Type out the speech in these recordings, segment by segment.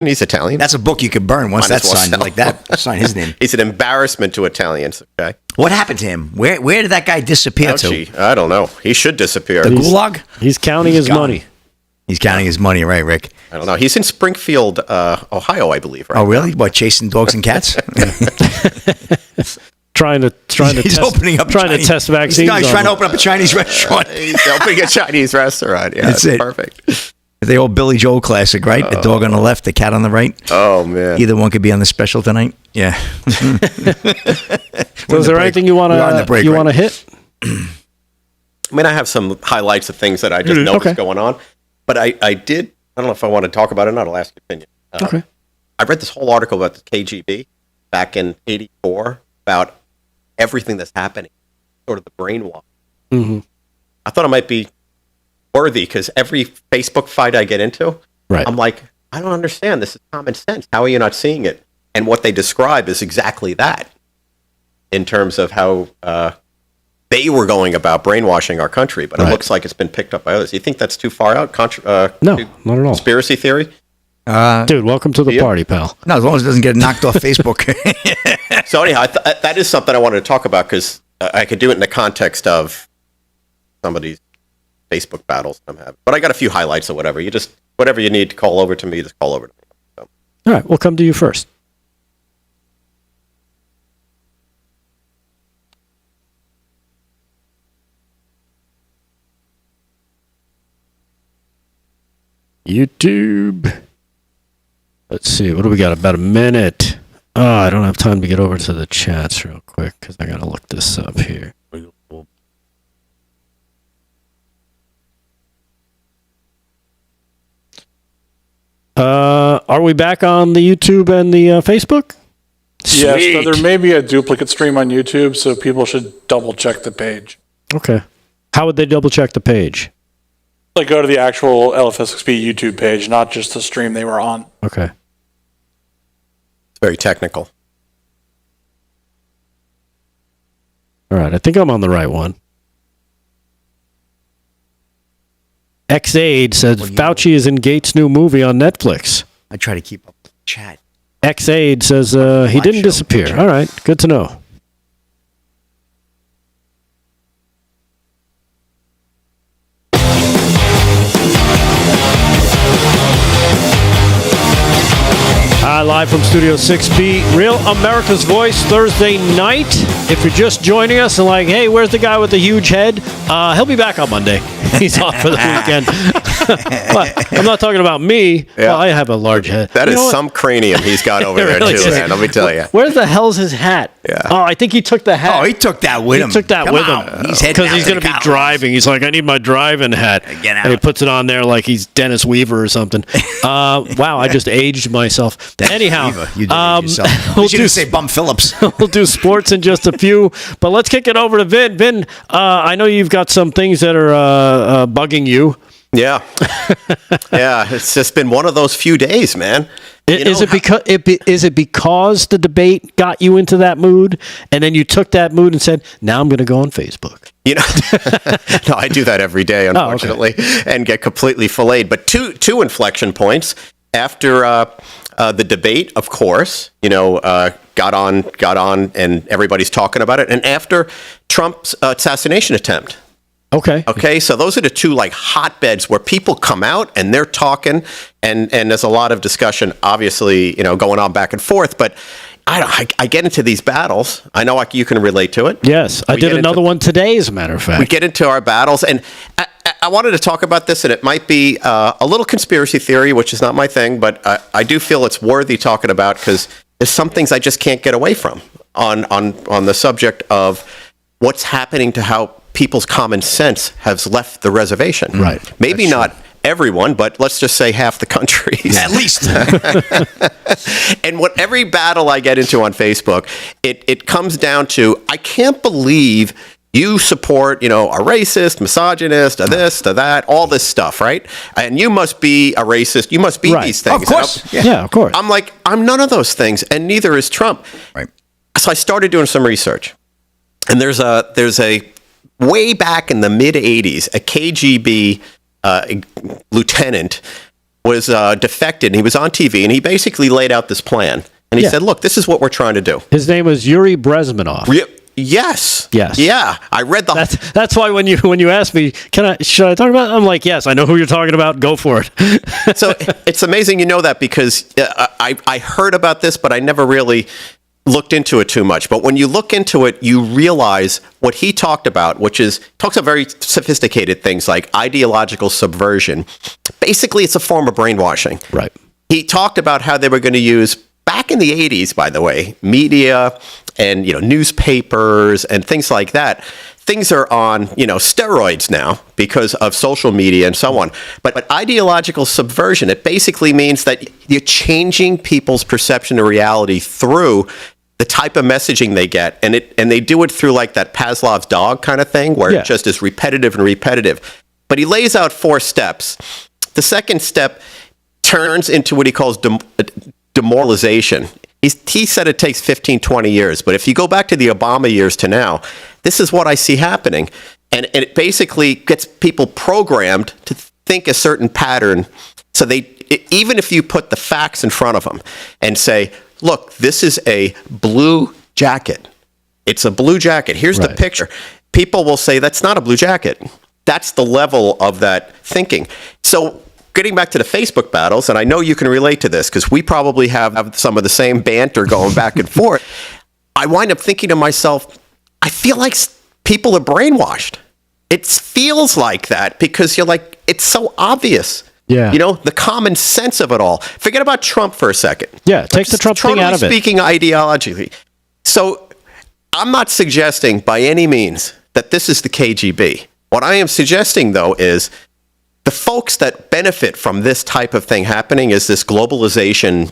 He's Italian. That's a book you could burn once that's signed like that. Sign his name. He's an embarrassment to Italians. Okay. What happened to him? Where did that guy disappear to? I don't know. He should disappear. The Gulag? He's counting his money. He's counting his money, right, Rick? I don't know. He's in Springfield, Ohio, I believe. Right. Oh, really? What, chasing dogs and cats? trying to test vaccines. He's trying to open up a Chinese restaurant. He's opening a Chinese restaurant. Yeah, that's it. Perfect. The old Billy Joel classic, right? The dog on the left, the cat on the right. Oh, man. Either one could be on the special tonight. Yeah. So is there anything you want to hit? I mean, I have some highlights of things that I just noticed going on. But I don't know if I want to talk about it or not. I'll ask your opinion. Okay. I read this whole article about the KGB back in 1984 about everything that's happening, sort of the brainwash. Mm-hmm. I thought it might be worthy because every Facebook fight I get into, I'm like, I don't understand. This is common sense. How are you not seeing it? And what they describe is exactly that in terms of how they were going about brainwashing our country. But it looks like it's been picked up by others. You think that's too far out? No, not at all. Conspiracy theory? Dude, welcome to the party, pal. No, as long as it doesn't get knocked off Facebook. So anyhow, that is something I wanted to talk about because I could do it in the context of some of these Facebook battles I'm having. But I got a few highlights or whatever. Whatever you need to call over to me, just call over to me. So. All right, we'll come to you first. YouTube. Let's see. What do we got? About a minute. Oh, I don't have time to get over to the chats real quick because I got to look this up here. Are we back on the YouTube and the Facebook? Yes, but there may be a duplicate stream on YouTube, so people should double check the page. Okay. How would they double check the page? Like go to the actual LFSXP YouTube page, not just the stream they were on. Okay. It's very technical. All right, I think I'm on the right one. X-Aid says Fauci is in Gates' new movie on Netflix. I try to keep up with the chat. X-Aid says he didn't disappear. All right, good to know. Live from Studio 6B, Real America's Voice, Thursday night. If you're just joining us and like, hey, where's the guy with the huge head? He'll be back on Monday. He's off for the weekend. But I'm not talking about me. Yeah. Well, I have a large head. That is some cranium he's got over there, really too, man. Let me tell you. Where the hell's his hat? Yeah. Oh, I think he took the hat. Oh, he took that with him. He took that Come with on. him. He's heading Because he's going to be driving. He's like, I need my driving hat. Get out. And he puts it on there like he's Dennis Weaver or something. Wow, I just aged myself. Anyhow, you did it yourself. We should say Bum Phillips. We'll do sports in just a few, but let's kick it over to Vin. Vin, I know you've got some things that are bugging you. Yeah. Yeah, it's just been one of those few days, man. Is it because the debate got you into that mood, and then you took that mood and said, now I'm going to go on Facebook? You know, no, I do that every day, unfortunately, and get completely filleted. But two inflection points after the debate, of course, got on, and everybody's talking about it, and after Trump's assassination attempt. Okay. So those are the two hotbeds where people come out and they're talking, and there's a lot of discussion, obviously, going on back and forth. But I get into these battles. I know you can relate to it. Yes, I did another one today, as a matter of fact. We get into our battles, and I wanted to talk about this, and it might be a little conspiracy theory, which is not my thing, but I do feel it's worthy talking about because there's some things I just can't get away from on the subject of what's happening to how people's common sense has left the reservation. Right. Maybe not everyone, but let's just say half the country. At least. And every battle I get into on Facebook, it comes down to, I can't believe you support, a racist, misogynist, a this, a that, all this stuff, right? And you must be a racist. You must be these things. Of course. Yeah, of course. I'm like, I'm none of those things, and neither is Trump. Right. So I started doing some research. And there's a way back in the mid-'80s, a KGB lieutenant was defected, and he was on TV, and he basically laid out this plan. And he said, look, this is what we're trying to do. His name was Yuri Brezmenov. Yes. Yes. Yeah. I read the... That's why when you ask me, should I talk about it? I'm like, yes, I know who you're talking about. Go for it. So it's amazing you know that, because I heard about this, but I never really looked into it too much. But when you look into it, you realize what he talked about, which is, talks about very sophisticated things like ideological subversion. Basically, it's a form of brainwashing. Right. He talked about how they were going to use, back in the 80s, by the way, media and newspapers and things like that. Things are on steroids now because of social media and so on. But ideological subversion, it basically means that you're changing people's perception of reality through the type of messaging they get, and they do it through like that Pavlov's dog kind of thing, where it just is repetitive and repetitive. But he lays out 4 steps. The second step turns into what he calls demoralization. He said it takes 15, 20 years, but if you go back to the Obama years to now, this is what I see happening. And it basically gets people programmed to think a certain pattern. So even if you put the facts in front of them and say, look, this is a blue jacket. It's a blue jacket. Here's the picture. People will say, that's not a blue jacket. That's the level of that thinking. So getting back to the Facebook battles, and I know you can relate to this because we probably have some of the same banter going back and forth. I wind up thinking to myself, I feel like people are brainwashed. It feels like that because you're like, it's so obvious. Yeah. The common sense of it all. Forget about Trump for a second. Yeah, take the Trump thing out of it. Speaking ideologically. So I'm not suggesting by any means that this is the KGB. What I am suggesting, though, is the folks that benefit from this type of thing happening is this globalization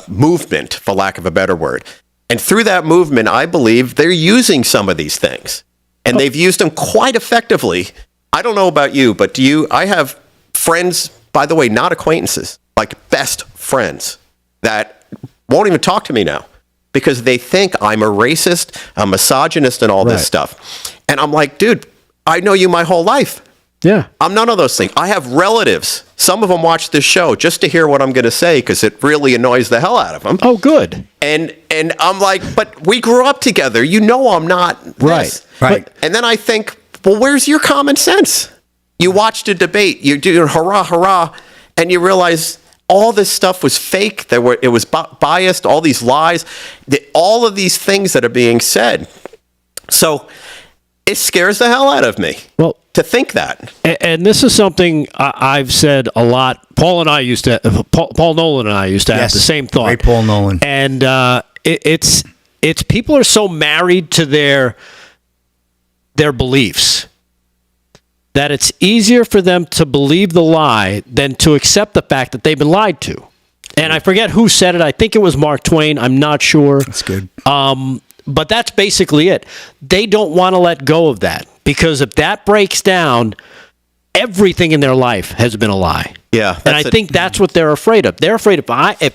movement, for lack of a better word. And through that movement, I believe they're using some of these things. And they've used them quite effectively. I don't know about you, but I have friends, by the way, not acquaintances, like best friends, that won't even talk to me now because they think I'm a racist, a misogynist, and all this stuff. And I'm like, dude, I know you my whole life. Yeah. I'm none of those things. I have relatives. Some of them watch this show just to hear what I'm going to say because it really annoys the hell out of them. Oh, good. And I'm like, but we grew up together. I'm not this. Right. And then I think, well, where's your common sense? You watched a debate. You're doing hurrah, hurrah, and you realize all this stuff was fake. It was biased, all these lies, all of these things that are being said. So it scares the hell out of me. Well, to think that. And this is something I've said a lot. Paul Nolan and I used to have the same thought. Great Paul Nolan. And it's people are so married to their beliefs that it's easier for them to believe the lie than to accept the fact that they've been lied to. And I forget who said it. I think it was Mark Twain. I'm not sure. That's good. But that's basically it. They don't want to let go of that because if that breaks down, everything in their life has been a lie. Yeah. And I think that's what they're afraid of. They're afraid if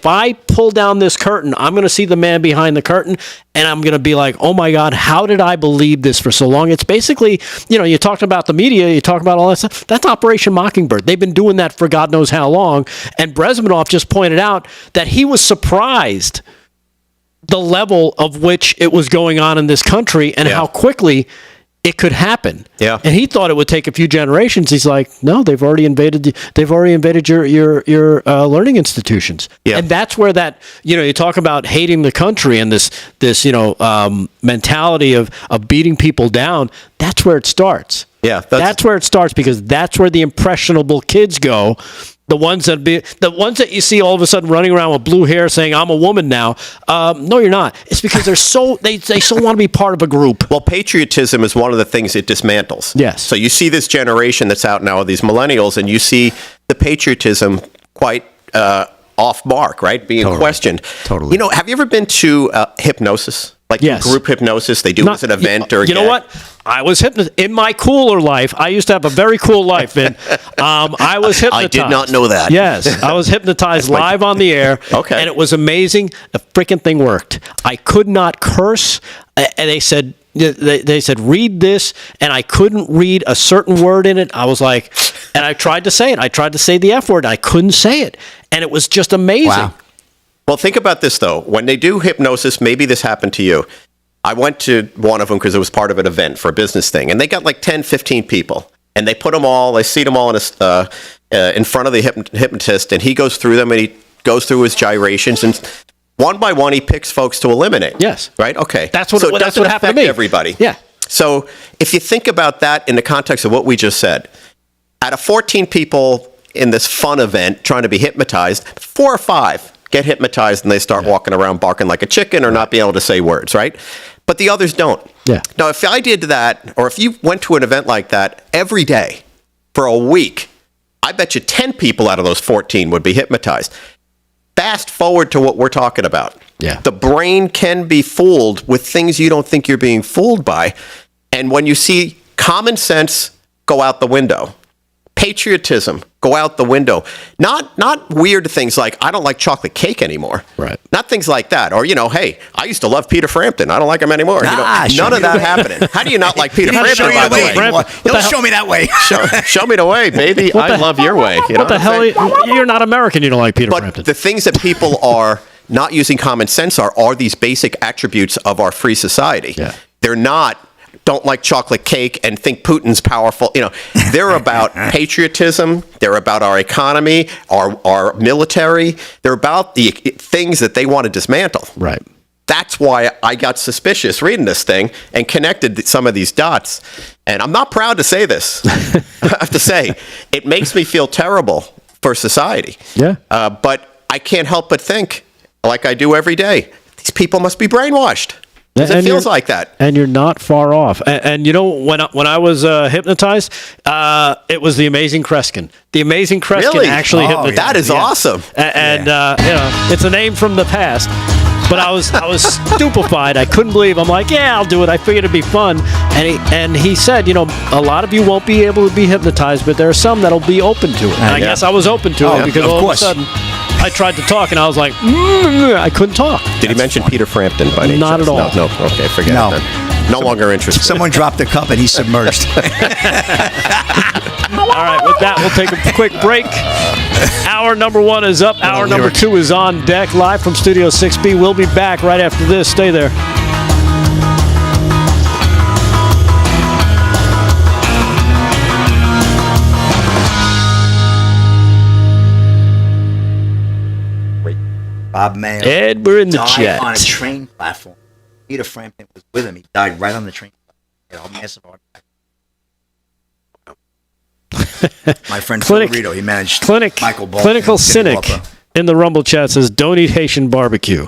I pull down this curtain, I'm going to see the man behind the curtain and I'm going to be like, oh my God, how did I believe this for so long? It's basically, you talked about the media, you talk about all that stuff. That's Operation Mockingbird. They've been doing that for God knows how long. And Brezmenov just pointed out that he was surprised the level of which it was going on in this country and how quickly it could happen. Yeah. And he thought it would take a few generations. He's like, no, they've already invaded your learning institutions. Yeah. And that's where that, you talk about hating the country and this mentality of beating people down. That's where it starts. Yeah. That's where it starts because that's where the impressionable kids go. The ones that you see all of a sudden running around with blue hair saying I'm a woman now. No, you're not. It's because they so want to be part of a group. Well, patriotism is one of the things it dismantles. Yes. So you see this generation that's out now, these millennials, and you see the patriotism quite off mark, right? Being questioned. Totally. Have you ever been to hypnosis? Like group hypnosis, they do as an event or you know what? I was hypnotized in my cooler life. I used to have a very cool life, Vin. I was hypnotized. I did not know that. Yes, I was hypnotized live on the air. Okay, and it was amazing. The freaking thing worked. I could not curse, and they said They said, read this, and I couldn't read a certain word in it. I was like, and I tried to say it. I tried to say the F word. I couldn't say it. And it was just amazing. Wow. Well, think about this, though. When they do hypnosis, maybe this happened to you. I went to one of them because it was part of an event for a business thing, and they got like 10, 15 people, and they put them all, they seat them all in front of the hypnotist, and he goes through them, and he goes through his gyrations, and one by one, he picks folks to eliminate. Yes. Right? Okay. That's what so it that's doesn't what happened affect to me. everybody. Yeah. So if you think about that in the context of what we just said, out of 14 people in this fun event trying to be hypnotized, 4 or 5 get hypnotized and they start walking around barking like a chicken or not being able to say words, right? But the others don't. Yeah. Now, if I did that, or if you went to an event like that every day for a week, I bet you 10 people out of those 14 would be hypnotized. Fast forward to what we're talking about. Yeah. The brain can be fooled with things you don't think you're being fooled by. And when you see common sense go out the window, patriotism go out the window, not weird things like, I don't like chocolate cake anymore. Right. Not things like that. Or, hey, I used to love Peter Frampton. I don't like him anymore. Show None of me that the way. happening. How do you not like Peter You Frampton? show me by the the way. way? Don't show me that way. Show me the way, baby. I love your way. You know What the hell? You're not American. You don't like Peter Frampton. But the things that people are not using common sense are these basic attributes of our free society. Yeah. They're not, don't like chocolate cake and think Putin's powerful. They're about patriotism. They're about our economy, our military. They're about the things that they want to dismantle. Right. That's why I got suspicious reading this thing and connected some of these dots. And I'm not proud to say this. I have to say, it makes me feel terrible for society. Yeah. But I can't help but think, like I do every day, these people must be brainwashed. Because it feels like that. And you're not far off. And when I was hypnotized, it was the Amazing Kreskin. The Amazing Kreskin Really? actually hypnotized. That is awesome. And it's a name from the past. But I was stupefied. I couldn't believe. I'm like, yeah, I'll do it. I figured it'd be fun. And he said, a lot of you won't be able to be hypnotized, but there are some that'll be open to it. And I guess I was open to it because all of a sudden I tried to talk and I was like, I couldn't talk. Did he mention Peter Frampton by any Not chance? at all. No. Okay, forget it then. No longer interested. Someone dropped a cup and he's submerged. All right, with that, we'll take a quick break. Hour number 1 is up. Hour number 2 is on deck. Live from Studio 6B. We'll be back right after this. Stay there. Bob Mayo. Ed, we're in the died chat. on a train platform. Peter Frampton was with him. He died right on the train platform. He had a massive heart attack. My friend Phil Rito, he managed Michael Bolton. Clinical Cynic in the Rumble chat says, don't eat Haitian barbecue.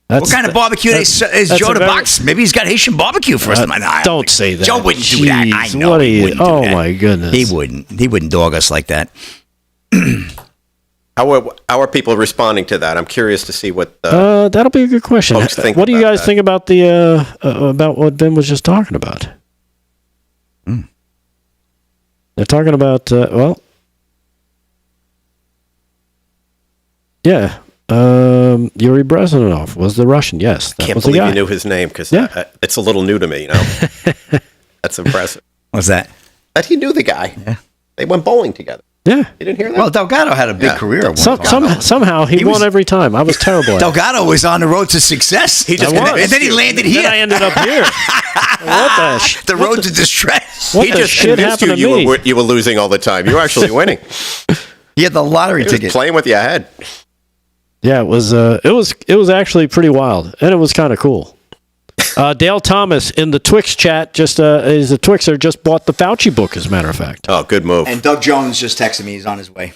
What kind of barbecue is Joe the Box? Maybe he's got Haitian barbecue for us. Don't say that. Joe wouldn't do that. I know. What He wouldn't do that. my goodness. He wouldn't. He wouldn't dog us like that. How are people responding to that? I'm curious to see what that'll be a good question. folks think What do you about guys that. think about about what Ben was just talking about? They're talking about Yuri Brezhnev was the Russian. Yes, that Can't was the believe guy. you knew his name because it's a little new to me. That's impressive. What's that? That he knew the guy. Yeah. They went bowling together. Yeah. You didn't hear that? Well, Delgado had a big career at one time. Somehow he won every time. I was terrible at it. Delgado was on the road to success. He just and then he landed here. Then I ended up here. The road to distress. What He the just shit convinced happened to me? you were losing all the time. You were actually winning. He had the lottery He was ticket. playing with your head. Yeah, it was actually pretty wild, and it was kind of cool. Dale Thomas in the Twix chat is a Twixer, just bought the Fauci book, as a matter of fact. Oh, good move. And Doug Jones just texted me. He's on his way.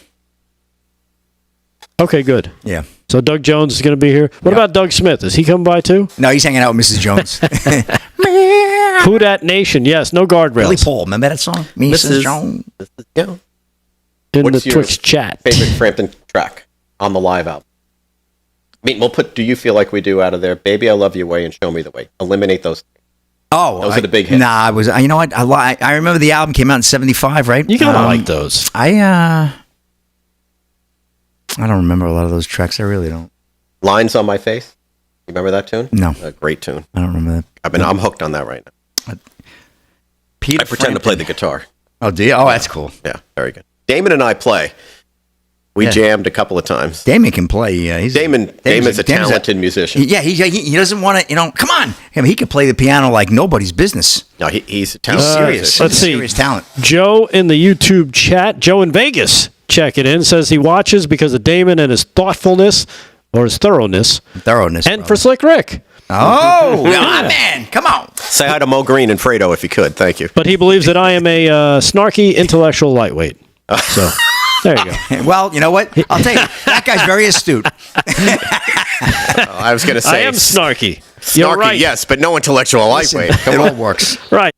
Okay, good. Yeah. So Doug Jones is going to be here. What about Doug Smith? Is he coming by too? No, he's hanging out with Mrs. Jones. Who Dat Nation? Yes, no Billy guardrails. Paul. Remember that song? Mrs. Jones. Yeah. In What's the your Twix chat. favorite Frampton track on the live album? I mean, we'll put Do You Feel Like We Do out of there. Baby, I Love Your Way and Show Me the Way. Eliminate those. Oh, Those are the big hits. Nah, I was. You know what? I remember the album came out in '75, right? You gotta like those. I don't remember a lot of those tracks. I really don't. Lines on My Face. Remember that tune? No. A great tune. I don't remember that. I'm hooked on that right now. I pretend to play the guitar. Oh, do you? Oh, that's cool. Yeah, very good. Damon and I play. We jammed a couple of times. Damon can play. Damon's a talented musician. Yeah, he doesn't want to, come on. I mean, he can play the piano like nobody's business. No, he's a He's talented serious. musician. Let's see. Serious talent. Joe in the YouTube chat, Joe in Vegas, check it in, says he watches because of Damon and his thoughtfulness or his thoroughness. Thoroughness. And brother. for Slick Rick. Oh, my man. Come on. Say hi to Mo Green and Fredo if you could. Thank you. But he believes that I am a snarky intellectual lightweight. So there you go. Well, you know what? I'll tell you, that guy's very astute. I was going to say. I am snarky. You're Snarky, right. yes, but no intellectual lightweight. It all works. Right.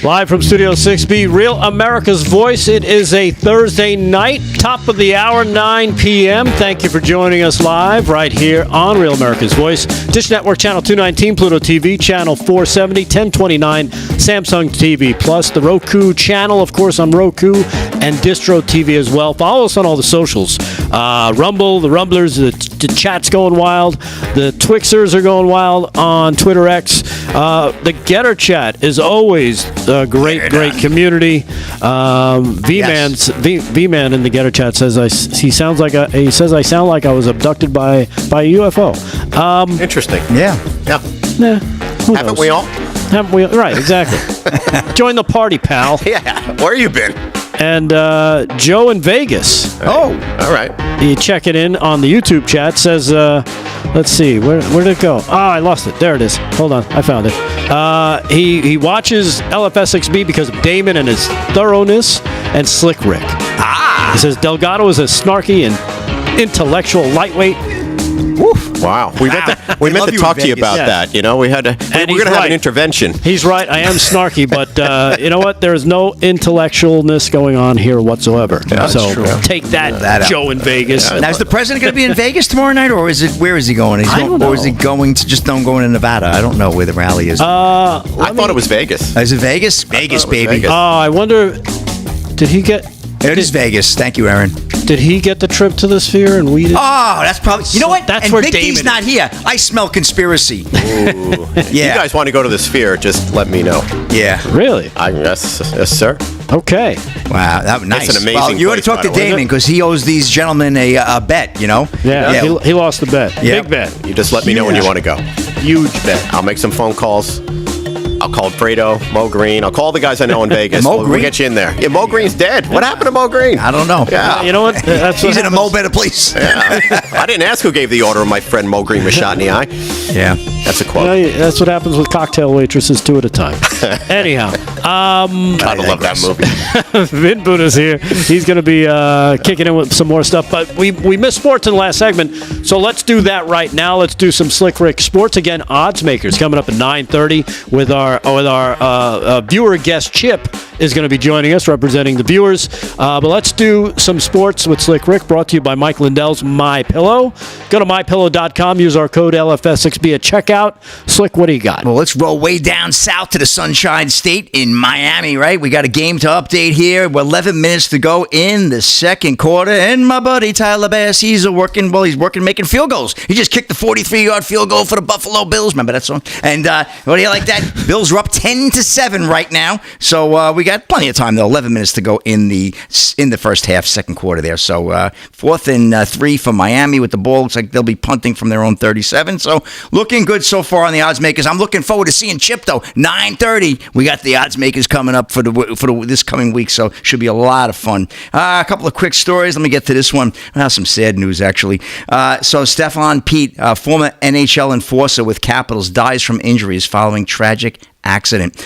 Live from Studio 6B, Real America's Voice. It is a Thursday night, top of the hour, 9 p.m. Thank you for joining us live right here on Real America's Voice. Dish Network Channel 219, Pluto TV, Channel 470, 1029, Samsung TV Plus, the Roku channel, of course, on Roku, and Distro TV as well. Follow us on all the socials. Rumble, the Rumblers, the chat's going wild. The Twixers are going wild on Twitter X. The Getter chat is always a great community. V-Man in the Getter chat says he sounds like he says I sound like I was abducted by a UFO. Interesting. Yeah. Nah, who Haven't knows? we all? Haven't we? Right, exactly. Join the party, pal. Yeah. Where you been? And Joe in Vegas. Oh, all right. You check it in on the YouTube chat. Says, let's see, where did it go? I lost it. There it is. Hold on, I found it. He watches LFS6B because of Damon and his thoroughness and Slick Rick. He says Delgado is a snarky and intellectual lightweight. Woof. Wow. We meant to talk to you about that. You know, we had to. We're going to have an intervention. He's right. I am snarky, but you know what? There is no intellectualness going on here whatsoever. Yeah, so true. take that out. Joe in Vegas. Now, is the president going to be in Vegas tomorrow night, or where is he going? I don't know. Or is he going to Nevada? I don't know where the rally is. I thought it was Vegas. Is it Vegas? Vegas, it was baby. Vegas. I wonder, did he get? It is Vegas. Thank you, Aaron. Did he get the trip to the Sphere and we didn't? Oh, that's probably. You know what? That's and where Big D's Damon not here. I smell conspiracy. Ooh. Yeah. You guys want to go to the Sphere? Just let me know. Yeah. Really? Yes, sir. Okay. Wow, that was nice. It's an amazing Well, you ought to place, talk by to the way. Damon because he owes these gentlemen a bet. You know. Yeah. He lost the bet. Yeah. Big bet. You just let me know when you want to go. Huge bet. I'll make some phone calls. I'll call Fredo, Mo Green. I'll call the guys I know in Vegas. Mo We'll Green? get you in there. Yeah, Mo Green's dead. What happened to Mo Green? I don't know. Yeah. You know what? That's He's what in a happens. Mo better place. I didn't ask who gave the order. My friend Mo Green was shot in the eye. Yeah. That's a quote. You know, that's what happens with cocktail waitresses, two at a time. Anyhow, Gotta love that movie. Vin Buddha's here. He's going to be kicking in with some more stuff. But we missed sports in the last segment, so let's do that right now. Let's do some Slick Rick sports again. Oddsmakers coming up at 9:30 with our viewer guest Chip is going to be joining us, representing the viewers. But let's do some sports with Slick Rick, brought to you by Mike Lindell's My Pillow. Go to mypillow.com. Use our code LFS6B at checkout. Slick, what do you got? Well, let's roll way down south to the Sunshine State in Miami, right? We got a game to update here. We're 11 minutes to go in the second quarter. And my buddy Tyler Bass, he's working making field goals. He just kicked the 43-yard field goal for the Buffalo Bills. Remember that song? And what do you like that? Bills are up 10-7 right now. So we got plenty of time, though. 11 minutes to go in the first half, second quarter there. So 4th and 3 for Miami with the ball. Looks like they'll be punting from their own 37. So looking good so far on the odds makers. I'm looking forward to seeing Chip, though. 9:30. We got the odds makers coming up for this coming week, so should be a lot of fun. A couple of quick stories. Let me get to this one. Some sad news, actually. So Stefan Pete, former NHL enforcer with Capitals, dies from injuries following tragic accident.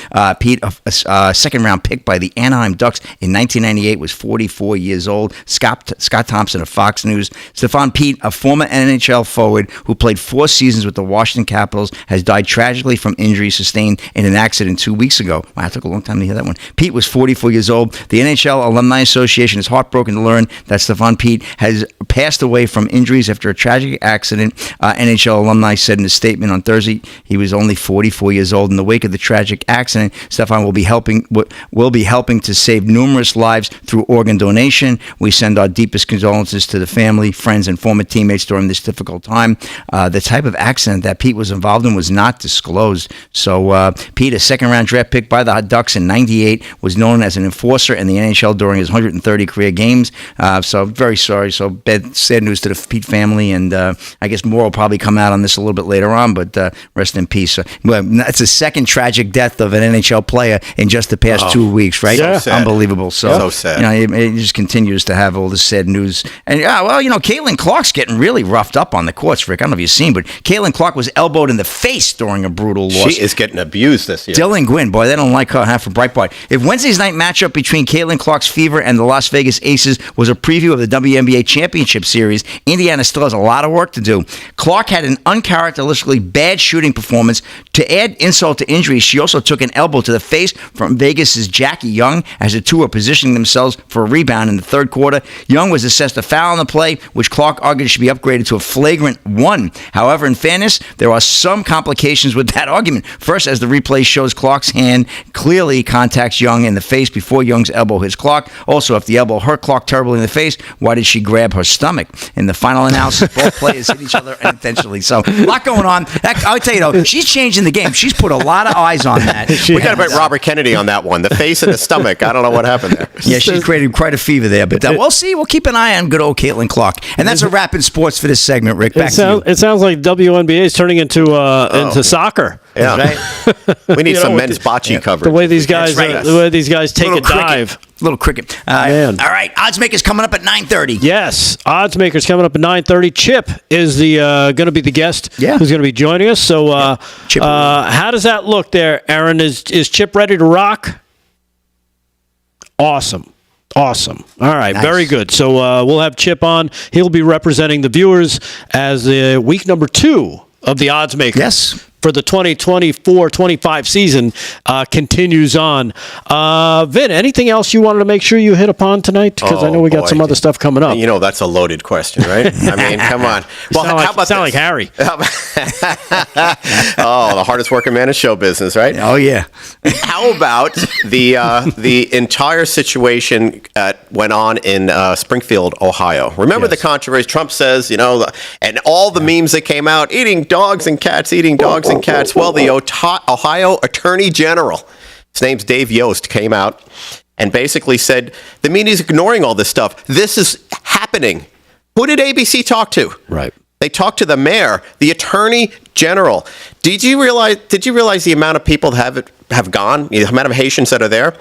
Pete, a second-round pick by the Anaheim Ducks in 1998, was 44 years old. Scott Thompson of Fox News. Stephon Pete, a former NHL forward who played 4 seasons with the Washington Capitals, has died tragically from injuries sustained in an accident 2 weeks ago. Wow, it took a long time to hear that one. Pete was 44 years old. The NHL Alumni Association is heartbroken to learn that Stephon Pete has passed away from injuries after a tragic accident. NHL alumni said in a statement on Thursday he was only 44 years old. In the wake of the tragic accident, Stephon will be helping to save numerous lives through organ donation. We send our deepest condolences to the family, friends, and former teammates during this difficult time. The type of accident that Pete was involved in was not disclosed. So Pete, a second-round draft pick by the Ducks in '98, was known as an enforcer in the NHL during his 130 career games. So very sorry. So sad news to the Pete family, and I guess more will probably come out on this a little bit later on, but rest in peace. It's the second tragic death of an NHL player in just the past 2 weeks, right? Yeah. So unbelievable. So sad. It just continues to have all this sad news. And Caitlin Clark's getting really roughed up on the courts, Rick. I don't know if you've seen, but Caitlin Clark was elbowed in the face during a brutal loss. She is getting abused this year. Dylan Gwynn, boy, they don't like her half for Breitbart. If Wednesday's night matchup between Caitlin Clark's Fever and the Las Vegas Aces was a preview of the WNBA Championship Series, Indiana still has a lot of work to do. Clark had an uncharacteristically bad shooting performance. To add insult to injury, she also took an elbow to the face from Vegas's Jackie Young as the two were positioning themselves for a rebound in the third quarter. Young was assessed a foul on the play, which Clark argued should be upgraded to a flagrant 1. However, in fairness, there are some complications with that argument. First, as the replay shows, Clark's hand clearly contacts Young in the face before Young's elbow hits Clark. Also, if the elbow hurt Clark terribly in the face, why did she grab her stomach? In the final analysis, both players hit each other unintentionally. So, a lot going on. I'll tell you, though, she's changing the game. She's put a lot of eyes on that. We got to bet Robert Kennedy on that one. The face and the stomach. I don't know what happened there. Yeah, she created quite a fever there. But we'll see. We'll keep an eye on good old Caitlin Clark. And that's a wrap in sports for this segment, Rick. Back to you. It sounds like WNBA is turning into soccer. Yeah, Right? we need some men's bocce coverage. The way these guys, right. the way these guys take a dive. Little cricket. Man. All right, Oddsmakers coming up at 9:30. Yes, Oddsmakers coming up at 9:30. Chip is the going to be the guest who's going to be joining us. So, Chip, how does that look there, Aaron? Is Chip ready to rock? Awesome. All right, nice. Very good. So we'll have Chip on. He'll be representing the viewers as week number 2 of the Oddsmakers. Yes. For the 2024-25 season continues on. Vin, anything else you wanted to make sure you hit upon tonight? Because I know we got some other stuff coming up. You know, that's a loaded question, right? I mean, come on. Well, how about sound like Harry? The hardest working man in show business, right? Oh, yeah. How about the entire situation went on in Springfield, Ohio? Remember the controversy? Trump says, and all the memes that came out, eating dogs and cats. Well, the Ohio Attorney General, his name's Dave Yost, came out and basically said the media's ignoring all this stuff. This is happening. Who did ABC talk to? Right. They talked to the mayor, the Attorney General. Did you realize the amount of people that have gone, the amount of Haitians that are there?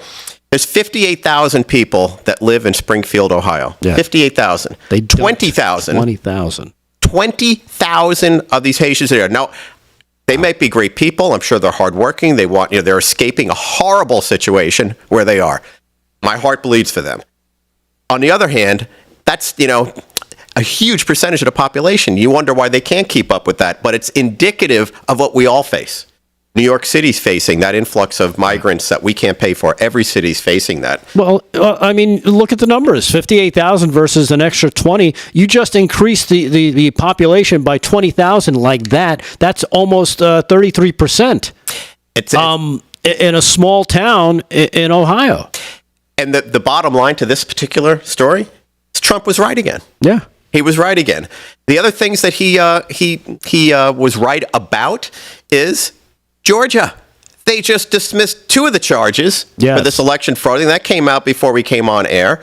There's 58,000 people that live in Springfield, Ohio. Yeah. 58,000. 20,000. 20,000 of these Haitians are there. Now, they might be great people. I'm sure they're hardworking. They're escaping a horrible situation where they are. My heart bleeds for them. On the other hand, that's, a huge percentage of the population. You wonder why they can't keep up with that, but it's indicative of what we all face. New York City's facing that influx of migrants that we can't pay for. Every city's facing that. Well, I mean, look at the numbers. 58,000 versus an extra 20. You just increased the population by 20,000 like that. That's almost 33%. It's in a small town in Ohio. And the bottom line to this particular story is Trump was right again. Yeah. He was right again. The other things that he was right about is Georgia. They just dismissed 2 of the charges for this election fraud. That came out before we came on air.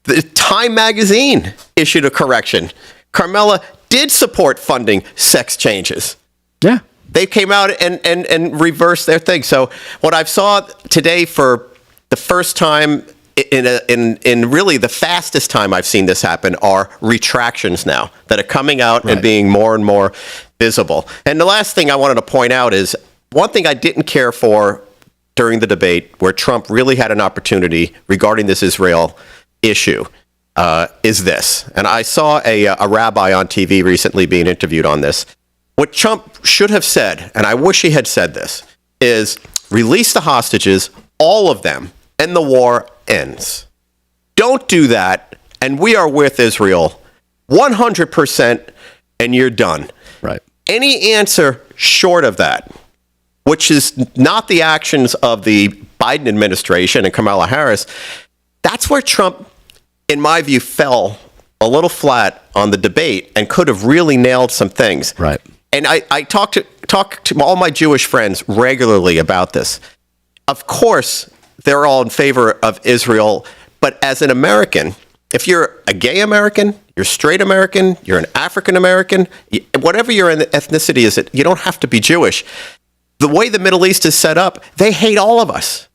The Time magazine issued a correction. Carmella did support funding sex changes. Yeah. They came out and reversed their thing. So what I've saw today for the first time in really the fastest time I've seen this happen are retractions now that are coming out and being more and more visible. And the last thing I wanted to point out is one thing I didn't care for during the debate where Trump really had an opportunity regarding this Israel issue is this. And I saw a rabbi on TV recently being interviewed on this. What Trump should have said, and I wish he had said this, is release the hostages, all of them, and the war ends. Don't do that, and we are with Israel 100%, and you're done. Right. Any answer short of that, which is not the actions of the Biden administration and Kamala Harris, that's where Trump, in my view, fell a little flat on the debate and could have really nailed some things. Right. And I talk to all my Jewish friends regularly about this. Of course, they're all in favor of Israel, but as an American, if you're a gay American, you're straight American, you're an African American, whatever your ethnicity is, you don't have to be Jewish. The way the Middle East is set up, they hate all of us.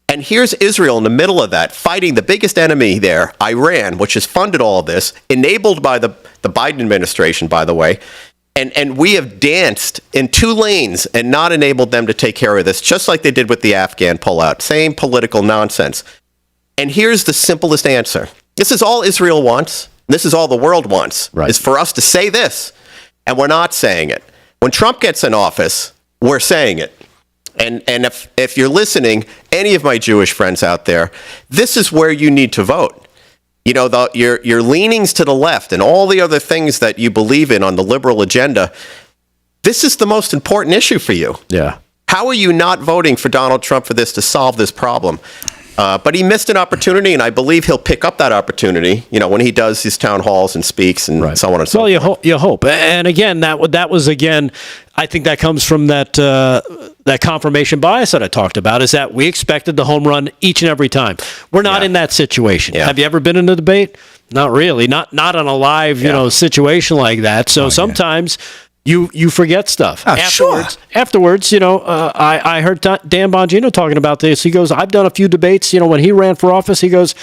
And here's Israel in the middle of that, fighting the biggest enemy there, Iran, which has funded all of this, enabled by the Biden administration, by the way. And we have danced in two lanes and not enabled them to take care of this, just like they did with the Afghan pullout. Same political nonsense. And here's the simplest answer. This is all Israel wants. This is all the world wants, is for us to say this. And we're not saying it. When Trump gets in office, we're saying it. And if you're listening, any of my Jewish friends out there, this is where you need to vote. You know, your leanings to the left and all the other things that you believe in on the liberal agenda, this is the most important issue for you. Yeah. How are you not voting for Donald Trump for this to solve this problem? But he missed an opportunity, and I believe he'll pick up that opportunity, you know, when he does his town halls and speaks and so on and so forth. Well, you hope. And again, that was, again, I think that comes from that confirmation bias that I talked about, is that we expected the home run each and every time. We're not in that situation. Yeah. Have you ever been in a debate? Not really. Not on a live, situation like that. So sometimes you forget stuff. Afterwards, you know, I heard Dan Bongino talking about this. He goes, I've done a few debates. You know, when he ran for office, he goes,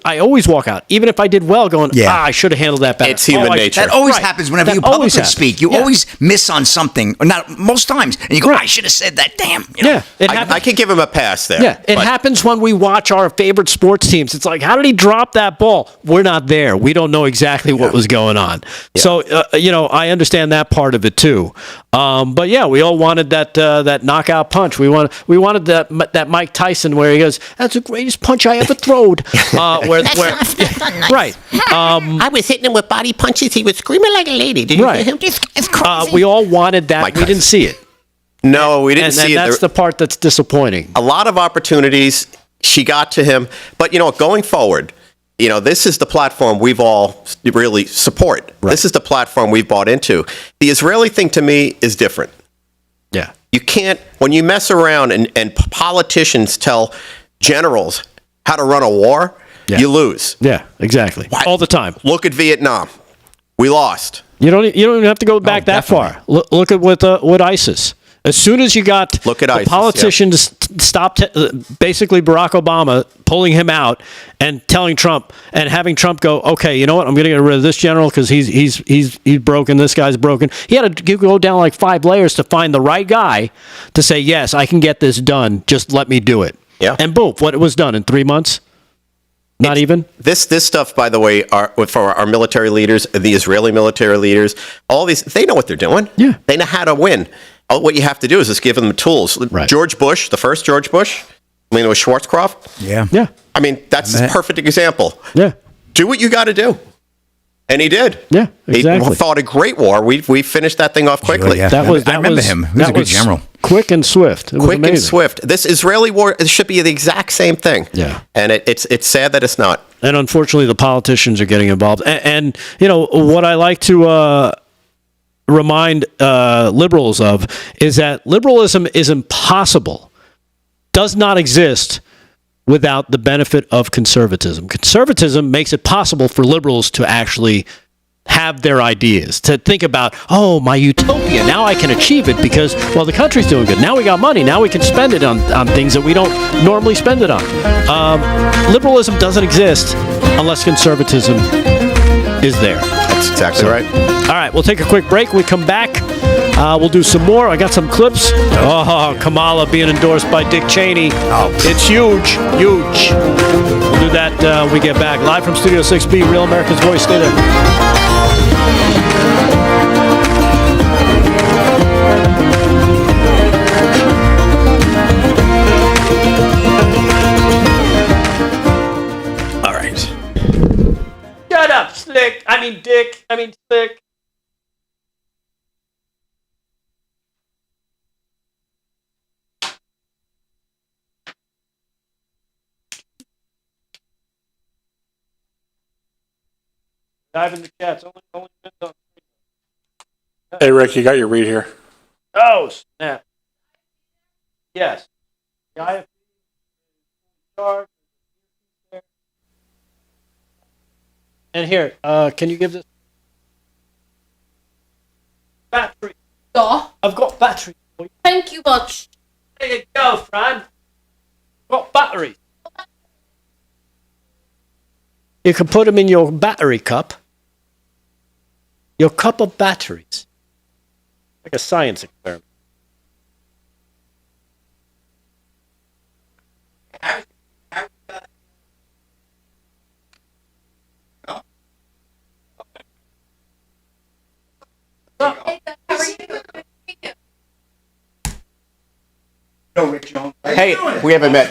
I always walk out, even if I did well, going, I should have handled that better. It's human nature. That always happens whenever you publicly speak. You always miss on something, or not most times, and you go, I should have said that. Damn. You know? Yeah, I can give him a pass there. Yeah, it happens when we watch our favorite sports teams. It's like, how did he drop that ball? We're not there. We don't know exactly what was going on. Yeah. So, I understand that part of it too. But yeah, we all wanted that knockout punch. We wanted that Mike Tyson where he goes, "That's the greatest punch I ever throwed." That's nice. Right. I was hitting him with body punches. He was screaming like a lady. Did you hear him? It's crazy. We all wanted that. We didn't see it. No, we didn't see it. And that's the part that's disappointing. A lot of opportunities she got to him, but going forward, this is the platform we've all really support. Right. This is the platform we've bought into. The Israeli thing to me is different. Yeah. You can't, when you mess around and politicians tell generals how to run a war, you lose. Yeah, exactly. All the time. Look at Vietnam. We lost. You don't even have to go back that far. Look at with ISIS. As soon as you got the politicians stopped, basically Barack Obama pulling him out and telling Trump and having Trump go, okay, you know what? I'm going to get rid of this general because he's broken. This guy's broken. He had to go down like 5 layers to find the right guy to say, yes, I can get this done. Just let me do it. Yeah. And boom, what it was done in 3 months. Not even? This stuff, by the way, for our military leaders, the Israeli military leaders, all these, they know what they're doing. Yeah. They know how to win. What you have to do is just give them the tools. Right. George Bush, the first George Bush, it was Schwarzkopf. Yeah. I mean, that's a perfect example. Yeah. Do what you got to do. And he did. Yeah, exactly. He fought a great war. We finished that thing off quickly. Sure, yeah. I remember him. He was a good general. Quick and swift. Quick and swift. This Israeli war, it should be the exact same thing. Yeah. And it's sad that it's not. And unfortunately, the politicians are getting involved. And what I like to remind liberals of is that liberalism is impossible, does not exist without the benefit of conservatism. Conservatism makes it possible for liberals to actually have their ideas, to think about, my utopia, now I can achieve it because, the country's doing good. Now we got money. Now we can spend it on things that we don't normally spend it on. Liberalism doesn't exist unless conservatism is there. That's exactly right. All right, we'll take a quick break. We come back. We'll do some more. I got some clips. Oh, Kamala being endorsed by Dick Cheney. It's huge. Huge. We'll do that when we get back. Live from Studio 6B, Real America's Voice. Stay there. Shut up, Slick. Dick. Slick. Dive in the chats. Only Hey, Rick, you got your read here. Oh, snap. Yes. The IFB charge. And here, can you give this battery? Yeah. I've got battery for you. Thank you much. There you go, Fran. I've got batteries. You can put them in your battery cup. Your cup of batteries. Like a science experiment. Hey, we haven't met.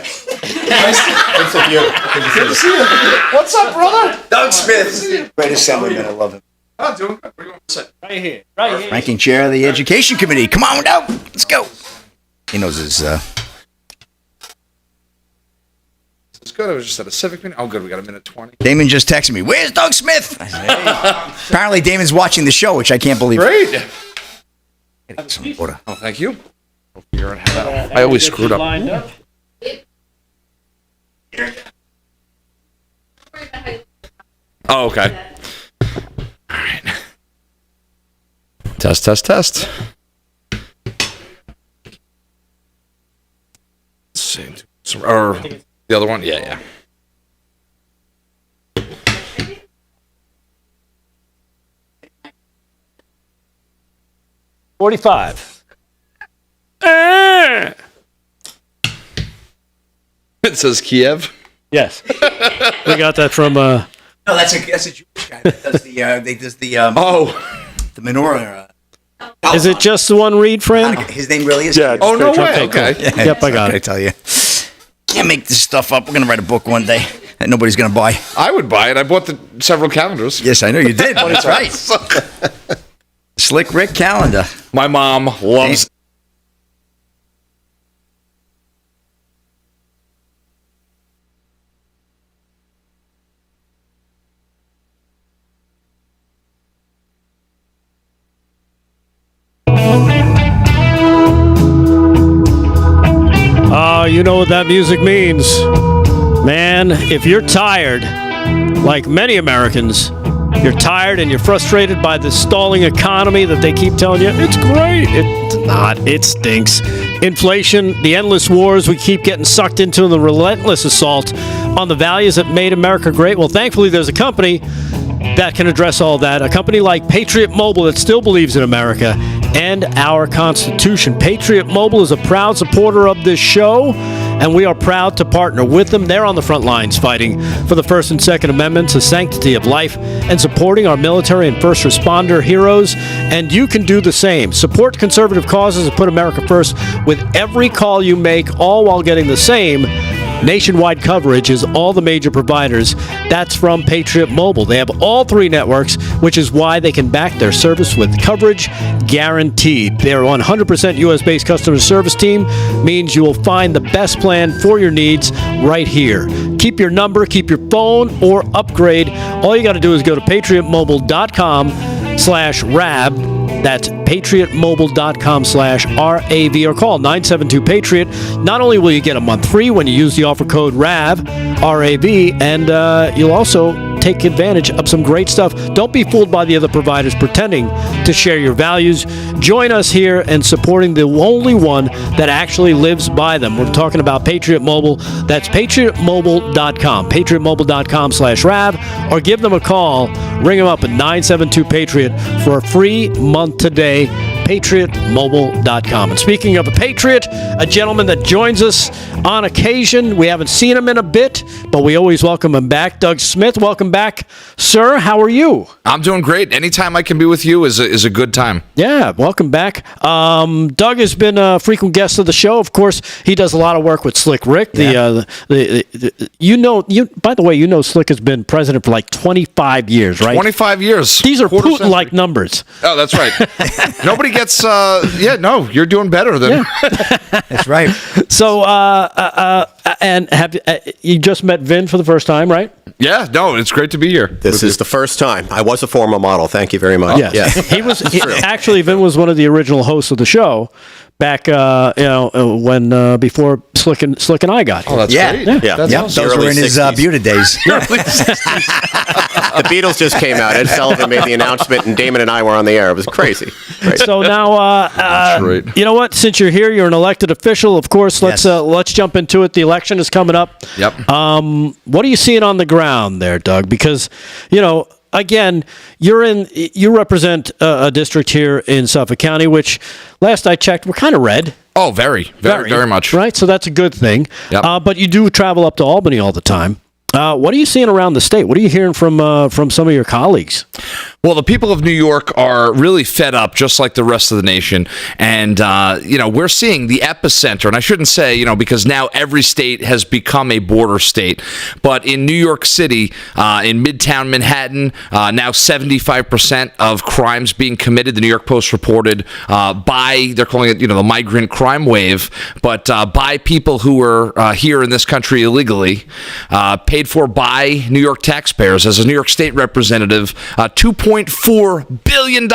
Nice of you. Good to see you. What's up, brother? Doug Smith, great assemblyman. I love him. Oh, doing good. Where you want to sit? Right here. Right here. Ranking chair of the Education Committee. Come on down. Let's go. He knows his. It's good. I was just at a civic meeting. Oh, good. We got a minute 20. Damon just texted me. Where's Doug Smith? I said, hey. Apparently, Damon's watching the show, which I can't believe. Great. Some water. Oh, thank you. You're I always screwed up. Lined up. Oh, okay. All right. Test. Let's see. Or the other one? Yeah. 45. It says Kiev. Yes. We got that from No, that's a Jewish guy that does the the menorah. Is it just the one read, friend? His name really is. Yeah. Oh, no way. Okay, Okay. cool. Yep, I got I it. tell you, can't make this stuff up. We're gonna write a book one day that nobody's gonna buy. I would buy it. I bought the several calendars. Yes, I know you did. That's right. Slick Rick calendar. My mom loves. You know what that music means. Man, if you're tired, like many Americans, you're tired and you're frustrated by the stalling economy that they keep telling you, it's great. It's not. It stinks. Inflation, the endless wars we keep getting sucked into, and the relentless assault on the values that made America great. Well, thankfully, there's a company that can address all that. A company like Patriot Mobile that still believes in America and our Constitution. Patriot Mobile is a proud supporter of this show, and we are proud to partner with them. They're on the front lines fighting for the First and Second Amendments, the sanctity of life, and supporting our military and first responder heroes. And you can do the same. Support conservative causes and put America first with every call you make, all while getting the same nationwide coverage as all the major providers. That's from Patriot Mobile. They have all three networks, which is why they can back their service with coverage guaranteed. Their 100% U.S.-based customer service team means you will find the best plan for your needs right here. Keep your number, keep your phone, or upgrade. All you got to do is go to patriotmobile.com/RAB. That's patriotmobile.com/RAV or call 972-PATRIOT. Not only will you get a month free when you use the offer code RAV, R-A-V, and you'll also take advantage of some great stuff. Don't be fooled by the other providers pretending to share your values. Join us here in supporting the only one that actually lives by them. We're talking about Patriot Mobile. That's patriotmobile.com, patriotmobile.com/RAV, or give them a call. Ring them up at 972-PATRIOT for a free month today. patriotmobile.com. And speaking of a patriot, a gentleman that joins us on occasion. We haven't seen him in a bit, but we always welcome him back. Doug Smith, welcome back, sir. How are you? I'm doing great. Anytime I can be with you is a good time. Yeah, welcome back. Doug has been a frequent guest of the show. Of course, he does a lot of work with Slick Rick. By the way, Slick has been president for like 25 years, right? 25 years. These are Putin-like numbers. Oh, that's right. Nobody gets. You're doing better than. Yeah. That's right. So, and have you just met Vin for the first time, right? Yeah. No, it's great to be here. This is the first time. I was a former model. Thank you very much. Yes. He was actually Vin was one of the original hosts of the show back, when before Slick and I got here. Oh, that's great. Yeah. That's Those were in his Buta days. The Beatles just came out. Ed Sullivan made the announcement, and Damon and I were on the air. It was crazy. Right. So now, right. You know what? Since you're here, you're an elected official. Of course, let's jump into it. The election is coming up. Yep. What are you seeing on the ground there, Doug? Because again, you represent a district here in Suffolk County, which last I checked, we're kind of red. Oh, very much. Right, so that's a good thing. Yep. But you do travel up to Albany all the time. What are you seeing around the state? What are you hearing from some of your colleagues? Well, the people of New York are really fed up, just like the rest of the nation. And, we're seeing the epicenter. And I shouldn't say, because now every state has become a border state. But in New York City, in Midtown Manhattan, now 75% of crimes being committed, the New York Post reported, they're calling it, the migrant crime wave, but by people who were here in this country illegally, paid for by New York taxpayers. As a New York State representative, $2.4 billion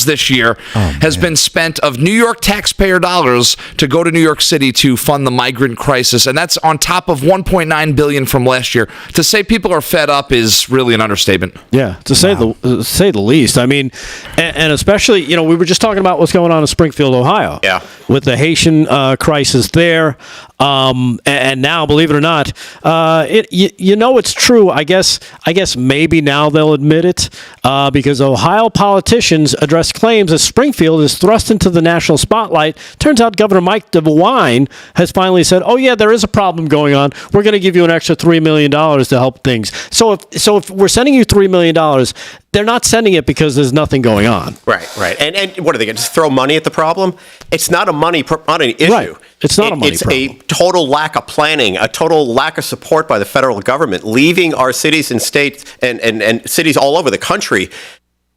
this year has been spent of New York taxpayer dollars to go to New York City to fund the migrant crisis, and that's on top of $1.9 billion from last year. To say people are fed up is really an understatement. Yeah, to say the least. I mean, and especially, we were just talking about what's going on in Springfield, Ohio. Yeah. With the Haitian crisis there, and now, believe it or not, it's true. I guess maybe now they'll admit it, because Ohio politicians address claims that Springfield is thrust into the national spotlight. Turns out Governor Mike DeWine has finally said, "Oh yeah, there is a problem going on. We're going to give you an extra $3 million to help things." So if we're sending you $3 million, they're not sending it because there's nothing going on. Right. And what are they going to just throw money at the problem? It's not a money issue. Right. It's not a money problem. It's a total lack of planning, a total lack of support by the federal government, leaving our cities and states and cities all over the country,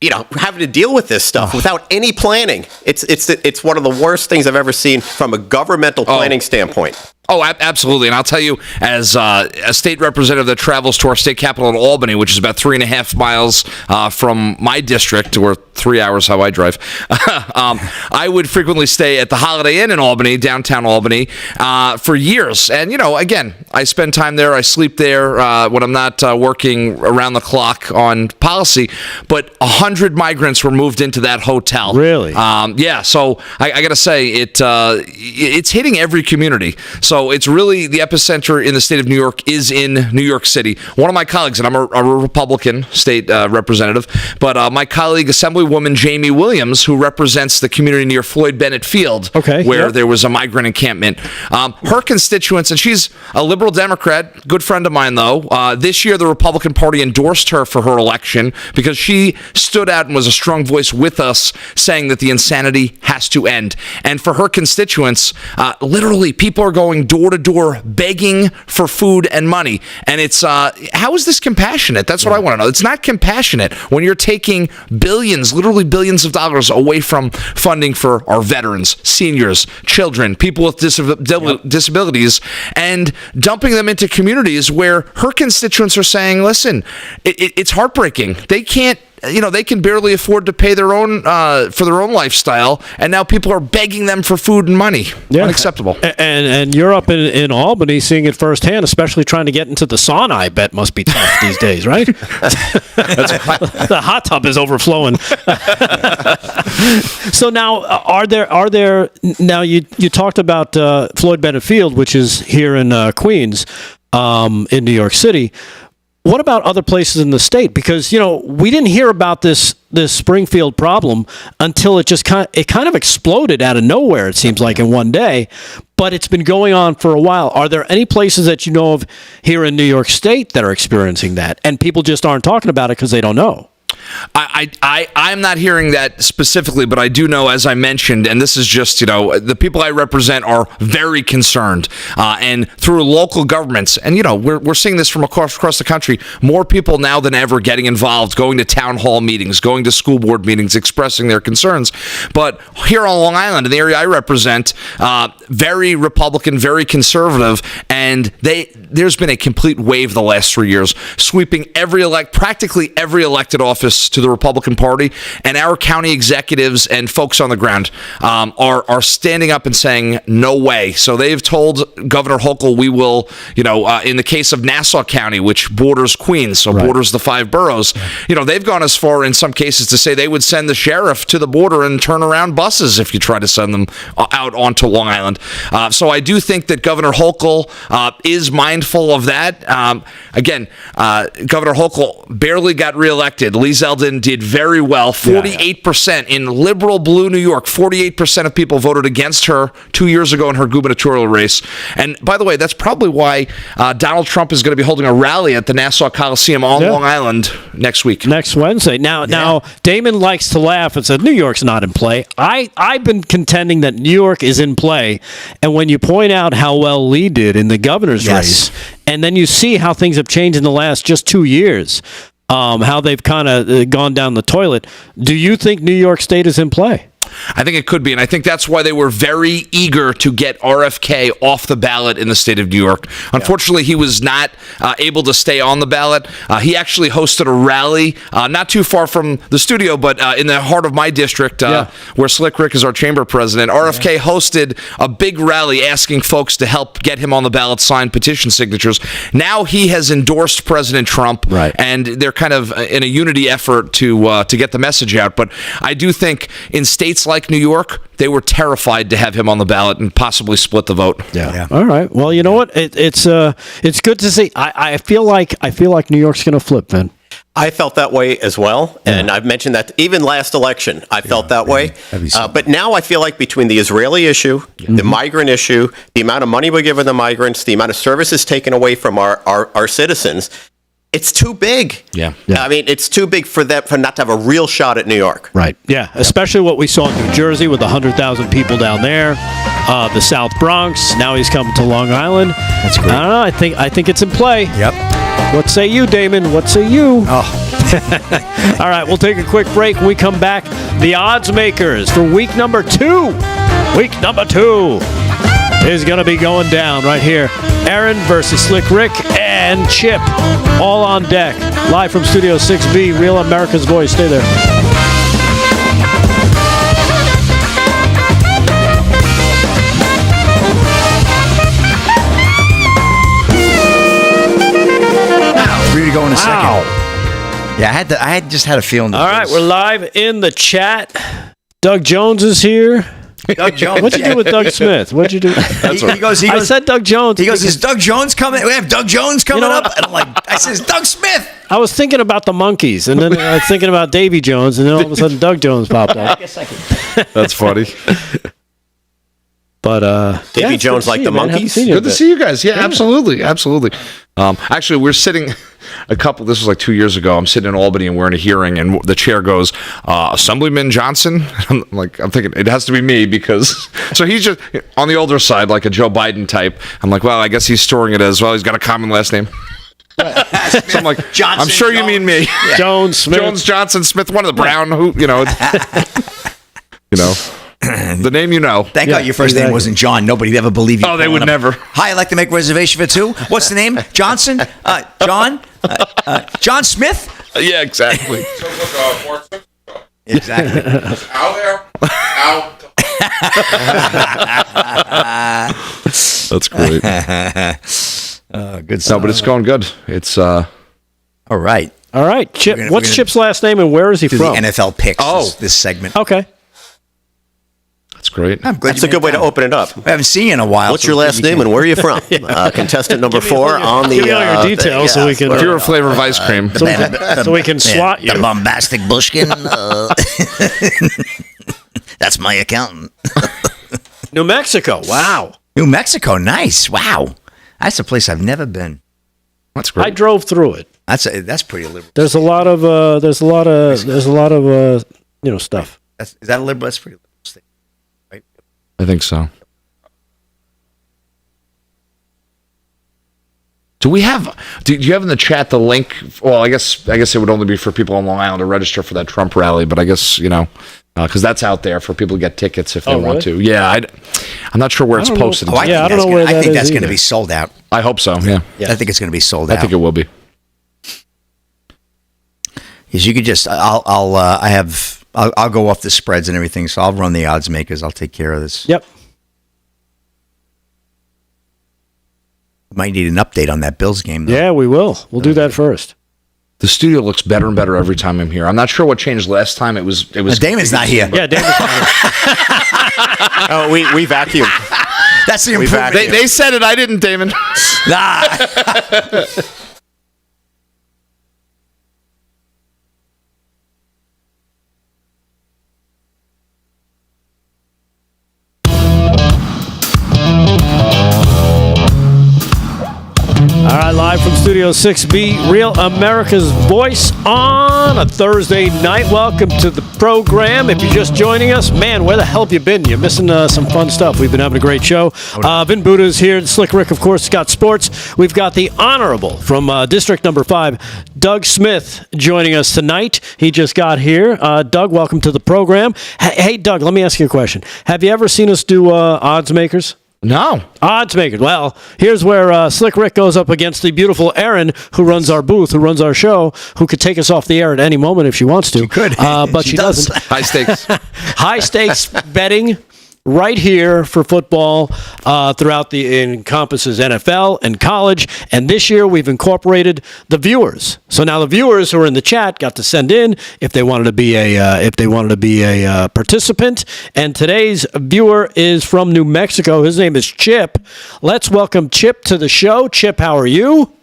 having to deal with this stuff without any planning. It's one of the worst things I've ever seen from a governmental planning standpoint. Oh, absolutely. And I'll tell you, as a state representative that travels to our state capital in Albany, which is about 3.5 miles from my district, or 3 hours how I drive, I would frequently stay at the Holiday Inn in Albany, downtown Albany, for years. And, again, I spend time there. I sleep there when I'm not working around the clock on policy. But 100 migrants were moved into that hotel. Really? Yeah. So I got to say, it's hitting every community. So it's really the epicenter in the state of New York is in New York City. One of my colleagues, and I'm a Republican state representative, but my colleague, Assemblywoman Jamie Williams, who represents the community near Floyd Bennett Field, where there was a migrant encampment, her constituents, and she's a liberal Democrat, good friend of mine, though. This year, the Republican Party endorsed her for her election because she stood out and was a strong voice with us, saying that the insanity has to end. And for her constituents, literally, people are going door to door begging for food and money. And it's, how is this compassionate? That's what I want to know. It's not compassionate when you're taking billions, literally billions of dollars away from funding for our veterans, seniors, children, people with disabilities, and dumping them into communities where her constituents are saying, listen, it's heartbreaking. They can't, they can barely afford to pay their own for their own lifestyle, and now people are begging them for food and money. Yeah. Unacceptable. And you're up in Albany seeing it firsthand, especially trying to get into the sauna. I bet must be tough these days, right? The hot tub is overflowing. So now, are there? Now you talked about Floyd Bennett Field, which is here in Queens, in New York City. What about other places in the state? Because, we didn't hear about this Springfield problem until it just kind of exploded out of nowhere. It seems like in one day, but it's been going on for a while. Are there any places that you know of here in New York State that are experiencing that, and people just aren't talking about it because they don't know? I'm not hearing that specifically, but I do know, as I mentioned, and this is just, the people I represent are very concerned. And through local governments, and, we're seeing this from across the country, more people now than ever getting involved, going to town hall meetings, going to school board meetings, expressing their concerns. But here on Long Island, in the area I represent, very Republican, very conservative, and there's been a complete wave the last 3 years, sweeping practically every elected office to the Republican Party, and our county executives and folks on the ground are standing up and saying no way. So they've told Governor Hochul, we will, in the case of Nassau County, which borders Queens, so borders the 5 boroughs, they've gone as far in some cases to say they would send the sheriff to the border and turn around buses if you try to send them out onto Long Island. So I do think that Governor Hochul is mindful of that. Again, Governor Hochul barely got reelected. Lee Zeldin did very well. 48% in liberal blue New York. 48% of people voted against her 2 years ago in her gubernatorial race. And by the way, that's probably why Donald Trump is going to be holding a rally at the Nassau Coliseum on Long Island next week. Next Wednesday. Now, Damon likes to laugh and said New York's not in play. I've been contending that New York is in play. And when you point out how well Lee did in the governor's race, and then you see how things have changed in the last just 2 years, how they've kind of gone down the toilet. Do you think New York State is in play? I think it could be, and I think that's why they were very eager to get RFK off the ballot in the state of New York. Unfortunately, he was not able to stay on the ballot. He actually hosted a rally not too far from the studio, but in the heart of my district, where Slick Rick is our chamber president. RFK hosted a big rally asking folks to help get him on the ballot, sign petition signatures. Now he has endorsed President Trump, and they're kind of in a unity effort to get the message out. But I do think in states like New York, they were terrified to have him on the ballot and possibly split the vote. Yeah. All right. Well, you know what? It's good to see. I feel like New York's going to flip, Vin. I felt that way as well, and I've mentioned that even last election, I felt that way. But now I feel like between the Israeli issue, the migrant issue, the amount of money we're giving the migrants, the amount of services taken away from our citizens, it's too big. Yeah. I mean, it's too big for not to have a real shot at New York. Right. Yeah. Especially what we saw in New Jersey with 100,000 people down there, the South Bronx. Now he's coming to Long Island. That's great. I don't know. I think it's in play. Yep. What say you, Damon? What say you? Oh. All right. We'll take a quick break. When we come back, the Oddsmakers for week number 2. Week number 2 is going to be going down right here. Aaron versus Slick Rick and Chip, all on deck. Live from Studio 6B, Real America's Voice. Stay there. Ready to go in a second. Yeah, I just had a feeling. All right, we're live in the chat. Doug Jones is here. Doug Jones. What'd you do with Doug Smith? What'd you do? He goes, I said Doug Jones. He goes, is Doug Jones coming? We have Doug Jones coming up? And I'm like, I says, Doug Smith. I was thinking about the Monkees, and then I was thinking about Davy Jones, and then all of a sudden Doug Jones popped up. That's funny. But Davy Jones like the Monkees? Good to see you guys. Yeah, absolutely. Actually, we're sitting this was like 2 years ago. I'm sitting in Albany and we're in a hearing, and the chair goes, Assemblyman Johnson? I'm thinking it has to be me because, so he's just on the older side, like a Joe Biden type. I'm like, well, I guess he's storing it as well. He's got a common last name. So I'm like, Johnson, I'm sure you mean me. Yeah. Jones, Smith. Jones, Johnson, Smith, one of the Brown, the name you know. Thank God your first name wasn't John. Nobody'd ever believe you. Oh, they would never. Hi, I'd like to make a reservation for 2. What's the name? Johnson? John? John Smith? Yeah, exactly. Exactly. Out there. Out. That's great. Good stuff. No, but it's going good. It's All right. All right, Chip. We're What's gonna Chip's last name and where is he Do from? the NFL picks Oh. this segment. Okay. That's great. I'm glad That's a good way to open it up. I haven't seen you in a while. What's your last name and where are you from? Contestant number 4 on the... Give me all your details so we can... If you're a flavor of ice cream. So we can swat you. The bombastic bushkin. That's my accountant. New Mexico. Wow. New Mexico. Nice. Wow. That's a place I've never been. That's great. I drove through it. That's pretty liberal. There's a lot of stuff. Is that a liberal? That's pretty liberal state, right? I think so. Do you have in the chat the link? Well, I guess it would only be for people on Long Island to register for that Trump rally, but I guess, because that's out there for people to get tickets if they want to. Yeah, I'm not sure where it's posted. I think that's going to be sold out. I hope so, yeah. I think it's going to be sold out. I think it will be. Because you could just, I'll go off the spreads and everything, so I'll run the odds makers. I'll take care of this. Yep. Might need an update on that Bills game, though. Yeah, we will. We'll do that first. The studio looks better and better every time I'm here. I'm not sure what changed last time. It was. Damon's not here. Yeah, Damon's not here. Oh, we vacuumed. That's the improvement. They said it. I didn't, Damon. Nah. All right, live from Studio 6B, Real America's Voice on a Thursday night. Welcome to the program. If you're just joining us, man, where the hell have you been? You're missing some fun stuff. We've been having a great show. Vin Buddha's here. Slick Rick, of course, got sports. We've got the Honorable from District Number 5, Doug Smith, joining us tonight. He just got here. Doug, welcome to the program. Hey, Doug, let me ask you a question. Have you ever seen us do Oddsmakers? No. Oddsmakers. Well, here's where Slick Rick goes up against the beautiful Erin, who runs our booth, who runs our show, who could take us off the air at any moment if she wants to. She could. But she doesn't. High stakes. High stakes betting right here for football throughout encompasses NFL and college. And this year we've incorporated the viewers. So now the viewers who are in the chat got to send in if they wanted to be a participant. And today's viewer is from New Mexico. His name is Chip. Let's welcome Chip to the show. Chip, how are you?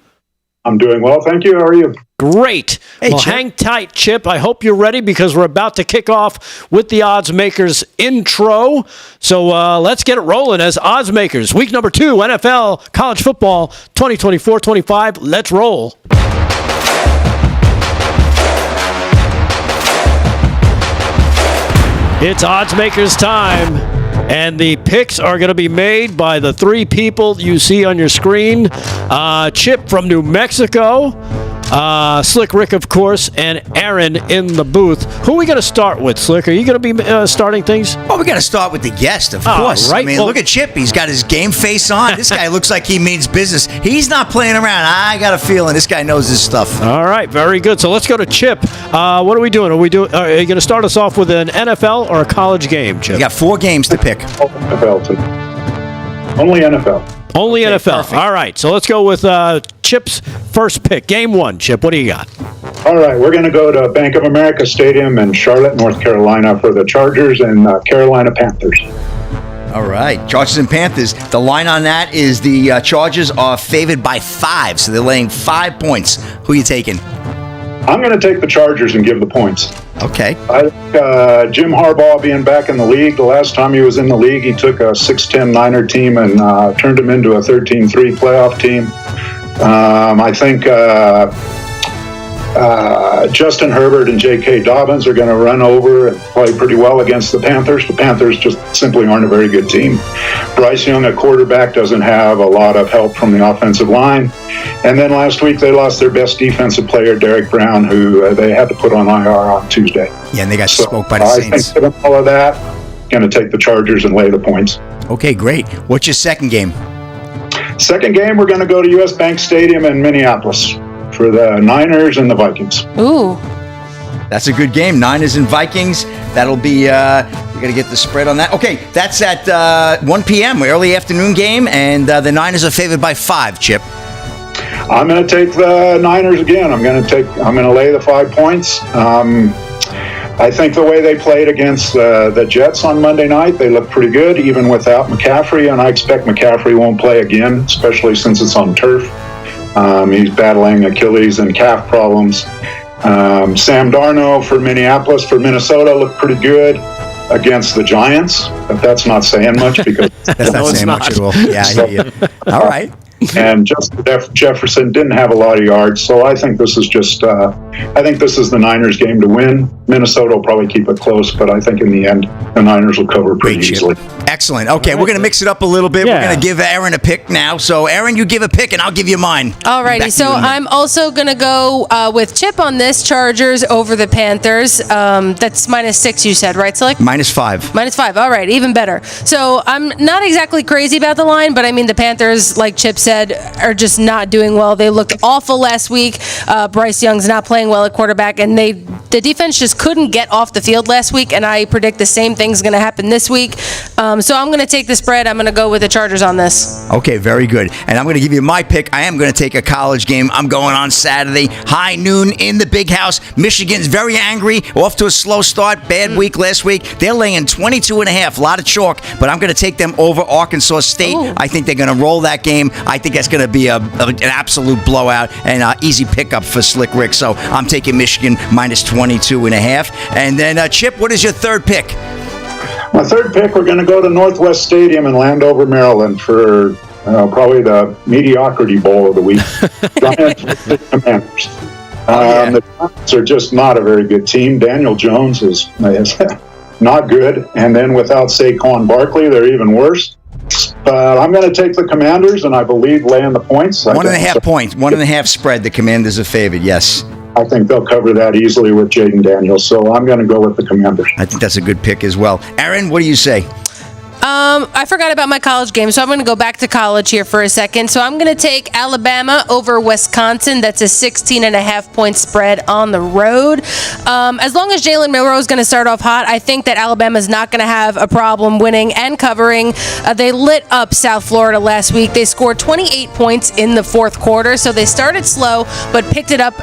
I'm doing well, thank you. How are you? Great. Hey, well, Chip. hang tight, Chip. I hope you're ready because we're about to kick off with the Oddsmakers intro. So let's get it rolling as Oddsmakers. Week number 2, NFL, college football, 2024-25. Let's roll. It's Oddsmakers time. And the picks are going to be made by the 3 people you see on your screen. Chip from New Mexico, Slick Rick, of course, and Aaron in the booth. Who are we going to start with, Slick? Are you going to be starting things? Well, we got to start with the guest, of course. Right. I mean, look at Chip. He's got his game face on. This guy looks like he means business. He's not playing around. I got a feeling this guy knows his stuff. All right, very good. So let's go to Chip. What are we doing? Are you going to start us off with an NFL or a college game, Chip? You got 4 games to pick. NFL too. Only NFL. Only NFL. perfect. All right, so let's go with Chip's first pick. Game 1, Chip. What do you got? All right, we're going to go to Bank of America Stadium in Charlotte, North Carolina for the Chargers and Carolina Panthers. All right, Chargers and Panthers. The line on that is the Chargers are favored by 5, so they're laying 5 points. Who are you taking? I'm going to take the Chargers and give the points. Okay. I think Jim Harbaugh being back in the league, the last time he was in the league, he took a 6-10 Niner team and turned them into a 13-3 playoff team. I think Justin Herbert and J.K. Dobbins are going to run over and play pretty well against the Panthers. The Panthers just simply aren't a very good team. Bryce Young, a quarterback, doesn't have a lot of help from the offensive line. And then last week they lost their best defensive player, Derek Brown, who they had to put on IR on Tuesday. Yeah, and they got smoked by the Saints. I think given all of that, going to take the Chargers and lay the points. Okay, great. What's your second game? Second game, we're going to go to U.S. Bank Stadium in Minneapolis for the Niners and the Vikings. Ooh. That's a good game. Niners and Vikings. That'll be, we got to get the spread on that. Okay, that's at 1 p.m., early afternoon game, and the Niners are favored by 5, Chip. I'm going to take the Niners again. I'm going to lay the 5 points. I think the way they played against the Jets on Monday night, they looked pretty good, even without McCaffrey, and I expect McCaffrey won't play again, especially since it's on turf. He's battling Achilles and calf problems. Sam Darnold for Minnesota looked pretty good against the Giants, but that's not saying much because that's not saying much at all. Yeah, I hear you. All right. And Justin Jefferson didn't have a lot of yards, so I think this is the Niners game to win. Minnesota will probably keep it close, but I think in the end, the Niners will cover pretty easily. Excellent. Okay, we're going to mix it up a little bit. Yeah. We're going to give Aaron a pick now. So, Aaron, you give a pick, and I'll give you mine. Alrighty, so I'm also going to go with Chip on this, Chargers over the Panthers. That's -6, you said, right, Slick? -5. -5, all right, even better. So I'm not exactly crazy about the line, but I mean, the Panthers, like Chip said, are just not doing well. They looked awful last week. Bryce Young's not playing well at quarterback, and the defense just couldn't get off the field last week, and I predict the same thing's going to happen this week. So I'm going to take the spread. I'm going to go with the Chargers on this. Okay, very good. And I'm going to give you my pick. I am going to take a college game. I'm going on Saturday, high noon in the Big House. Michigan's very angry, off to a slow start. Bad week last week. They're laying 22.5, a lot of chalk, but I'm going to take them over Arkansas State. Ooh. I think they're going to roll that game. I think that's going to be an absolute blowout and easy pickup for Slick Rick. So I'm taking Michigan -22.5. And then, Chip, what is your third pick? My third pick, we're going to go to Northwest Stadium in Landover, Maryland for probably the mediocrity bowl of the week. Giants versus Commanders. The Giants are just not a very good team. Daniel Jones is not good. And then without Saquon Barkley, they're even worse. But I'm going to take the Commanders, and I believe laying the points. 1.5 points. 1.5 spread. The Commanders are favored, yes. I think they'll cover that easily with Jaden Daniels, so I'm going to go with the Commanders. I think that's a good pick as well. Aaron, what do you say? I forgot about my college game, so I'm going to go back to college here for a second. So I'm going to take Alabama over Wisconsin. That's a 16.5-point spread on the road. As long as Jalen Milroe is going to start off hot, I think that Alabama is not going to have a problem winning and covering. They lit up South Florida last week. They scored 28 points in the fourth quarter, so they started slow but picked it up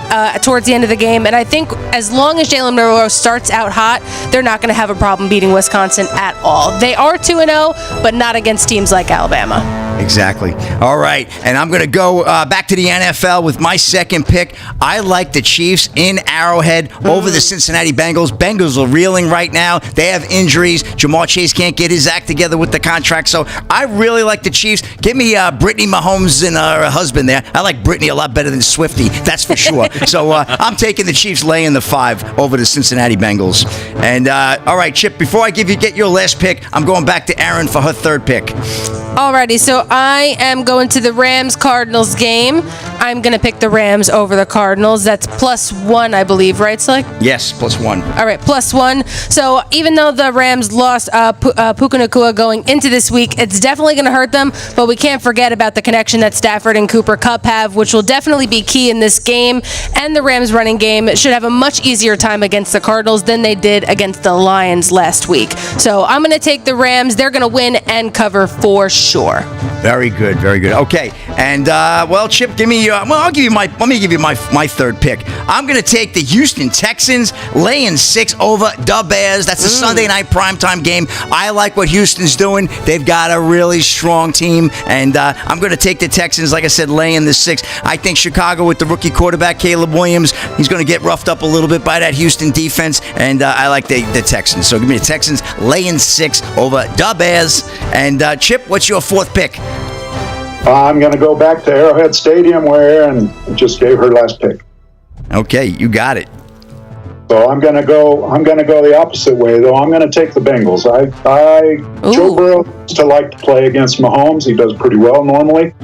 towards the end of the game. And I think as long as Jalen Milroe starts out hot, they're not going to have a problem beating Wisconsin at all. They are 2-0, but not against teams like Alabama. Exactly. All right. And I'm going to go back to the NFL with my second pick. I like the Chiefs in Arrowhead over the Cincinnati Bengals. Bengals are reeling right now. They have injuries. Jamar Chase can't get his act together with the contract. So I really like the Chiefs. Give me Brittany Mahomes and her husband there. I like Brittany a lot better than Swifty. That's for sure. So I'm taking the Chiefs laying the 5 over the Cincinnati Bengals. And all right, Chip, before I get your last pick, I'm going back to Aaron for her third pick. Alrighty, so I am going to the Rams-Cardinals game. I'm going to pick the Rams over the Cardinals. That's +1, I believe, right, Slick? Yes, +1. All right, +1. So even though the Rams lost Puka Nacua going into this week, it's definitely going to hurt them, but we can't forget about the connection that Stafford and Cooper Kupp have, which will definitely be key in this game. And the Rams running game should have a much easier time against the Cardinals than they did against the Lions last week. So I'm going to take the Rams. They're going to win and cover for sure. Very good, very good. Okay, and well, Chip, let me give you my third pick. I'm going to take the Houston Texans laying 6 over the Bears. That's a Sunday night primetime game. I like what Houston's doing. They've got a really strong team, and I'm going to take the Texans, like I said, laying the 6. I think Chicago with the rookie quarterback Caleb Williams, he's going to get roughed up a little bit by that Houston defense, and I like the Texans. So give me the Texans laying 6 over the Bears. And Chip, what's your fourth pick? I'm going to go back to Arrowhead Stadium where Aaron just gave her last pick. Okay, you got it. So I'm going to go the opposite way, though. I'm going to take the Bengals. Joe Burrow used to like to play against Mahomes. He does pretty well normally.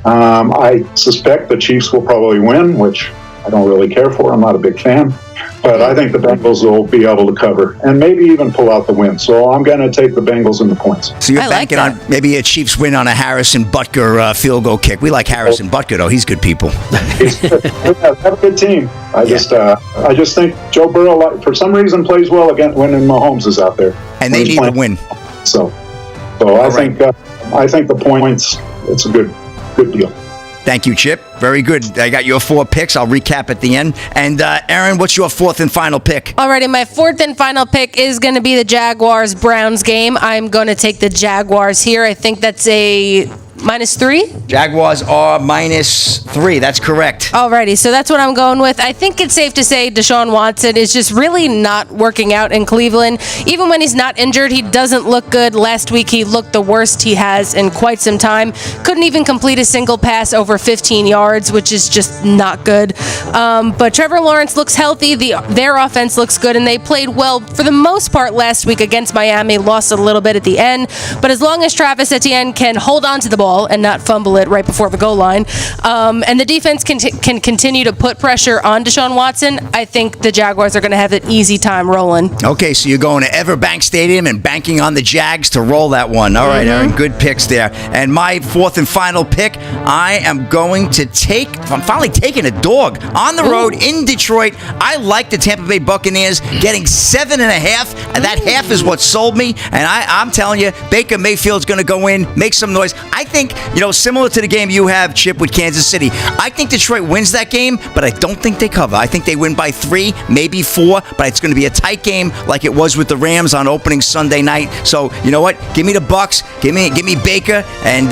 I suspect the Chiefs will probably win, which I don't really care for. I'm not a big fan. But I think the Bengals will be able to cover and maybe even pull out the win. So I'm going to take the Bengals in the points. So you're banking on maybe a Chiefs win on a Harrison Butker field goal kick. We like Harrison Butker, though. He's good people. They're a good team. I just think Joe Burrow, for some reason, plays well again when Mahomes is out there. And they need to win. So I think the points, it's a good deal. Thank you, Chip. Very good. I got your 4 picks. I'll recap at the end. And Aaron, what's your 4th and final pick? Alrighty, my 4th and final pick is going to be the Jaguars-Browns game. I'm going to take the Jaguars here. I think that's a -3. Jaguars are -3. That's correct. Alrighty, so that's what I'm going with. I think it's safe to say Deshaun Watson is just really not working out in Cleveland. Even when he's not injured, he doesn't look good. Last week, he looked the worst he has in quite some time. Couldn't even complete a single pass over 15 yards, which is just not good. But Trevor Lawrence looks healthy. Their offense looks good, and they played well for the most part last week against Miami. Lost a little bit at the end. But as long as Travis Etienne can hold on to the ball and not fumble it right before the goal line, and the defense can continue to put pressure on Deshaun Watson, I think the Jaguars are going to have an easy time rolling. Okay, so you're going to Everbank Stadium and banking on the Jags to roll that one. All right, Aaron, good picks there. And my 4th and final pick, I'm finally taking a dog on the road in Detroit. I like the Tampa Bay Buccaneers getting 7.5. And that half is what sold me. And I'm telling you, Baker Mayfield's going to go in, make some noise. I think, similar to the game you have, Chip, with Kansas City, I think Detroit wins that game, but I don't think they cover. I think they win by 3, maybe 4, but it's going to be a tight game like it was with the Rams on opening Sunday night. So, you know what? Give me the Bucs, give me Baker, and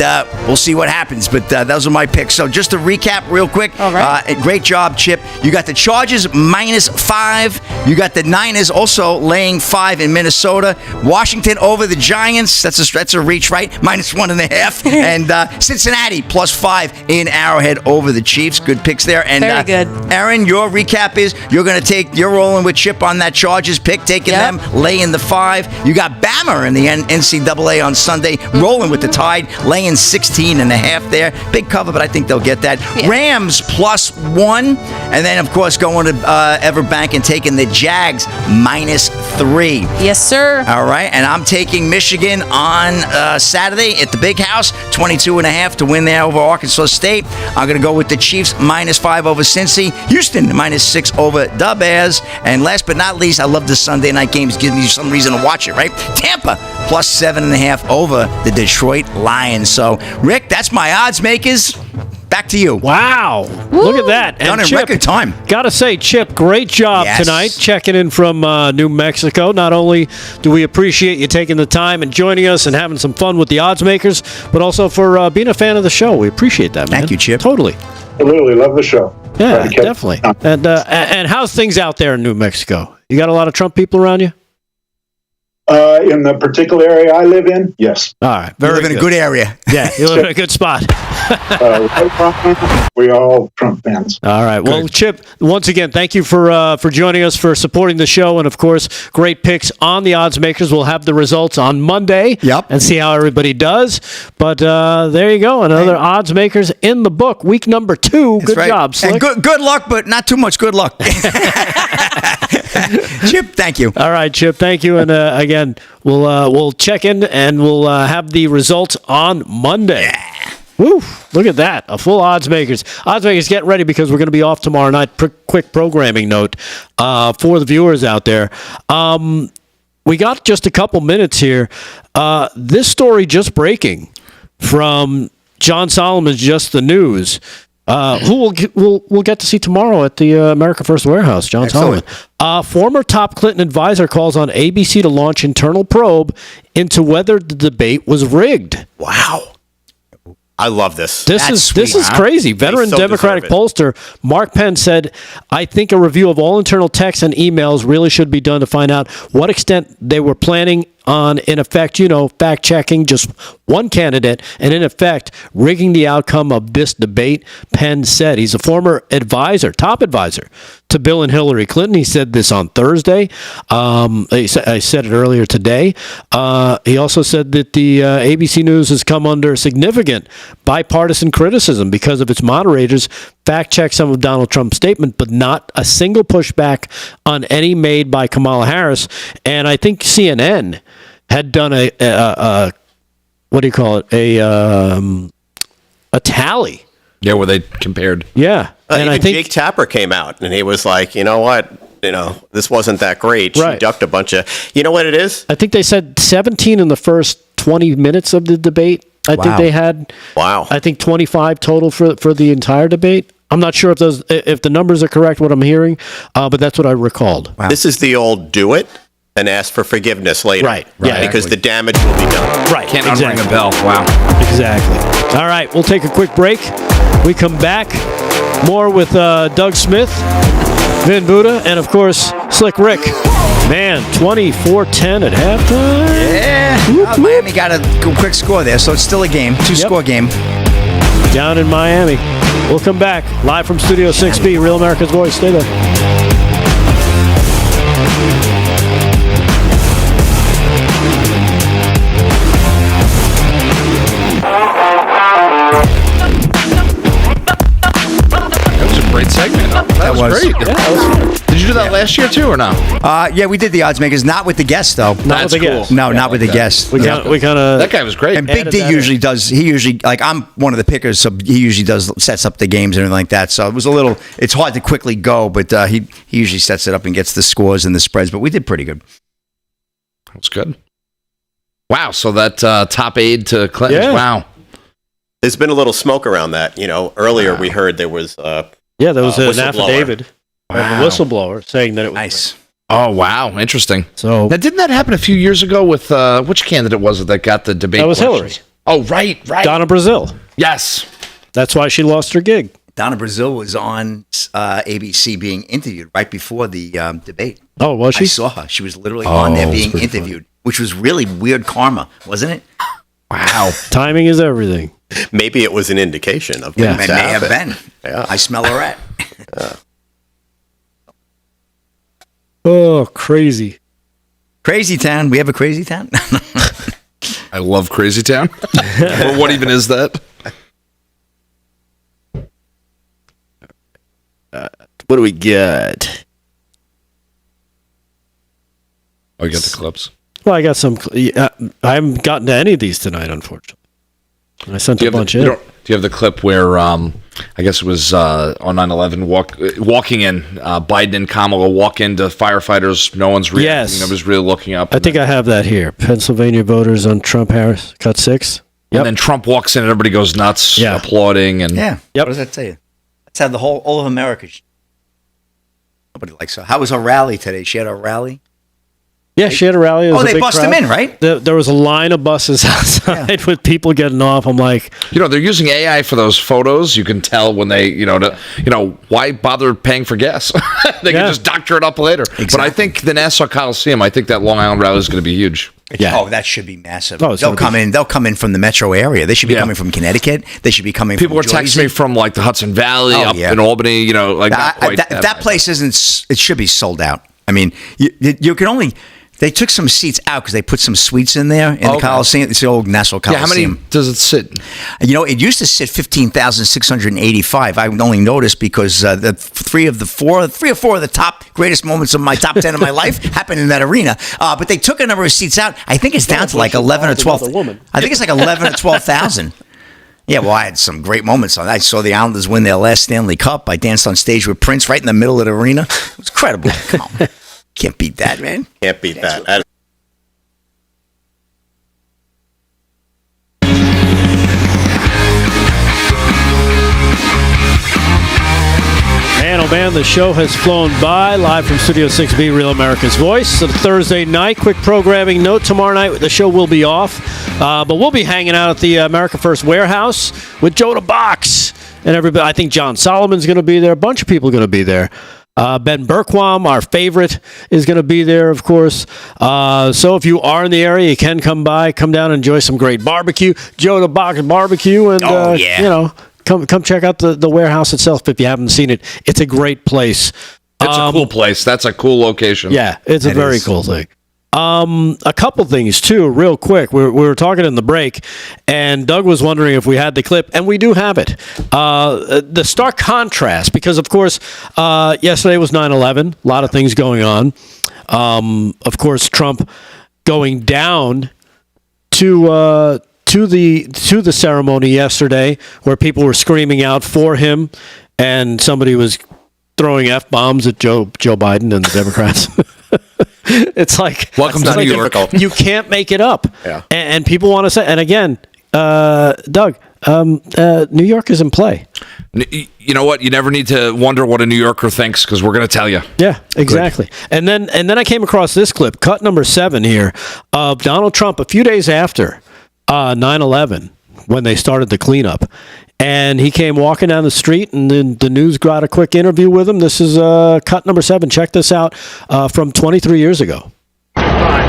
we'll see what happens. But those are my picks. So just to recap real quick, all right. Great job, Chip. You got the Chargers -5. You got the Niners also laying 5 in Minnesota. Washington over the Giants. That's a reach, right? -1.5. And Cincinnati +5 in Arrowhead over the Chiefs. Good picks there. And very good. Aaron, your recap is you're rolling with Chip on that Chargers pick, taking them, laying the 5. You got Bama in the NCAA on Sunday, rolling with the Tide, laying 16.5 there. Big cover, but I think they'll get that. Yeah. Rams +1. And then, of course, going to Everbank and taking the Jags -3. Yes, sir. All right. And I'm taking Michigan on Saturday at the Big House, 22.5 to win there over Arkansas State. I'm going to go with the Chiefs -5 over Cincy. Houston -6 over the Bears. And last but not least, I love the Sunday night games. Gives me some reason to watch it, right? Tampa +7.5 over the Detroit Lions. So, Rick, that's my odds makers. Back to you. Wow. Look at that. Done in record time. Got to say, Chip, great job tonight checking in from New Mexico. Not only do we appreciate you taking the time and joining us and having some fun with the odds makers, but also for being a fan of the show. We appreciate that, man. Thank you, Chip. Totally. Absolutely. Love the show. Yeah, definitely. And how's things out there in New Mexico? You got a lot of Trump people around you? In the particular area I live in, yes. All right. You live in a good area. Yeah, you live in a good spot. We all Trump fans. All right. Well, good. Chip, once again, thank you for joining us, for supporting the show, and, of course, great picks on the odds makers. We'll have the results on Monday and see how everybody does. But there you go. Another odds makers in the book. Week number 2. That's good job, Slick. And good luck, but not too much good luck. Chip, thank you. All right, Chip, thank you. And again, we'll check in and we'll have the results on Monday. Yeah. Woo! Look at that. A full odds makers. Odds makers, get ready because we're going to be off tomorrow night. Quick programming note for the viewers out there. We got just a couple minutes here. This story just breaking from John Solomon's Just the News. Who we'll get to see tomorrow at the America First Warehouse, John Solomon. Former top Clinton advisor calls on ABC to launch internal probe into whether the debate was rigged. Wow. I love this. This is crazy. Veteran Democratic pollster Mark Penn said, "I think a review of all internal texts and emails really should be done to find out what extent they were planning on, in effect, fact-checking just one candidate and, in effect, rigging the outcome of this debate," Penn said. He's a former top advisor to Bill and Hillary Clinton. He said this on Thursday. I said it earlier today. He also said that the ABC News has come under significant bipartisan criticism because of its moderators fact-check some of Donald Trump's statement, but not a single pushback on any made by Kamala Harris. And I think CNN had done a what do you call it? A tally. Yeah, where they compared. Yeah. And I think Jake Tapper came out and he was like, you know what? This wasn't that great. She ducked a bunch of, you know what it is? I think they said 17 in the first 20 minutes of the debate. I think they had. Wow. I think 25 total for the entire debate. I'm not sure if the numbers are correct, what I'm hearing, but that's what I recalled. Wow. This is the old do it and ask for forgiveness later. Right. Yeah. Because the damage will be done. Right. Can't exactly. unring a bell. Wow. Exactly. All right, we'll take a quick break. We come back, more with Doug Smith, Vin Buddha, and of course, Slick Rick. Man, 24-10 at halftime. Yeah. Miami got a quick score there, so it's still a game, two-score game. Down in Miami. We'll come back live from Studio 6B, Real America's Voice. Stay there. Great segment. That was great. Yeah, did you do that last year too, or no? Yeah, we did the Oddsmakers, not with the guests though. Not with the guests. No, not with the guests. We kind of. That guy was great. And Big D usually does. He usually, like, I'm one of the pickers, so he usually sets up the games and everything like that. So it was it's hard to quickly go, but he usually sets it up and gets the scores and the spreads. But we did pretty good. That was good. Wow. So that top aide to Clinton. Yeah. Wow. There's been a little smoke around that. Earlier we heard there was. Yeah, there was an whistleblower. affidavit of a whistleblower saying that it was Nice. Oh, wow. Interesting. So Now, didn't that happen a few years ago with which candidate was it that got the debate? That was questions? Hillary. Oh, right. Donna Brazile. Yes. That's why she lost her gig. Donna Brazile was on ABC being interviewed right before the debate. Oh, was she? I saw her. She was literally on there being interviewed, which was really weird karma, wasn't it? Wow. Timing is everything. Maybe it was an indication of Yeah. things It to may have happen. been. Yeah. I smell a rat. Oh, crazy. Crazy town. We have a crazy town. I love Crazy Town. What even is that? What do we get? Oh, you got the clips. Well, I got some. I haven't gotten to any of these tonight, unfortunately. I sent a bunch in. Do you have the clip where I guess it was on 9/11 walking in Biden and Kamala walk into firefighters, no one's reacting. Yes. Nobody's really looking up. I think I have that here. Pennsylvania voters on Trump-Harris cut 6. Yep. And then Trump walks in and everybody goes nuts, Yeah. applauding. And Yeah. Yep. What does that tell you? That's how all of America. Nobody likes her. How was her rally today? She had a rally. Yeah, she had a rally. It was a They big bust crowd. them in, right? There was a line of buses outside with people getting off. I'm like, they're using AI for those photos. You can tell when they, why bother paying for gas? They can just doctor it up later. But I think the Nassau Coliseum, I think that Long Island rally is going to be huge. yeah. Oh, that should be massive. Oh, it's They'll gonna come in. They'll come in from the metro area. They should be Yeah. coming from Connecticut. They should be coming. People from were texting Jersey. me from like the Hudson Valley Oh, up yeah. in Albany. Not quite. If that place isn't, it should be sold out. I mean, you can only. They took some seats out because they put some suites in there in the Coliseum. It's the old Nassau Coliseum. Yeah, how many does it sit? It used to sit 15,685. I only noticed because the three or four of the top greatest moments of my top 10 of my life happened in that arena. But they took a number of seats out. I think it's down to like 11 or 12. I think it's like 11 or 12,000. Yeah, well, I had some great moments on that. I saw the Islanders win their last Stanley Cup. I danced on stage with Prince right in the middle of the arena. It was incredible. Come on. Can't beat that, man. Can't beat that. Man, oh man, the show has flown by. Live from Studio 6B, Real America's Voice. It's a Thursday night. Quick programming note. Tomorrow night, the show will be off. But we'll be hanging out at the America First Warehouse with Joe the Box and everybody. I think John Solomon's going to be there. A bunch of people are going to be there. Ben Berquam, our favorite, is going to be there, of course. So if you are in the area, you can come by, come down, and enjoy some great barbecue. Joe the Box Barbecue. And, come check out the warehouse itself if you haven't seen it. It's a great place. It's a cool place. That's a cool location. Yeah, it's a very cool thing. A couple things, too, real quick. We were talking in the break, and Doug was wondering if we had the clip, and we do have it. The stark contrast, because, of course, yesterday was 9/11, a lot of things going on. Of course, Trump going down to the ceremony yesterday, where people were screaming out for him, and somebody was throwing F-bombs at Joe Biden and the Democrats. It's like, Welcome to New York. You can't make it up. Yeah. And people want to say, and again, Doug, New York is in play. You know what? You never need to wonder what a New Yorker thinks because we're going to tell you. Yeah, exactly. And then I came across this clip, cut number 7 here, of Donald Trump a few days after 9/11 when they started the cleanup. And he came walking down the street, and then the news got a quick interview with him. This is cut number 7. Check this out from 23 years ago. Fine.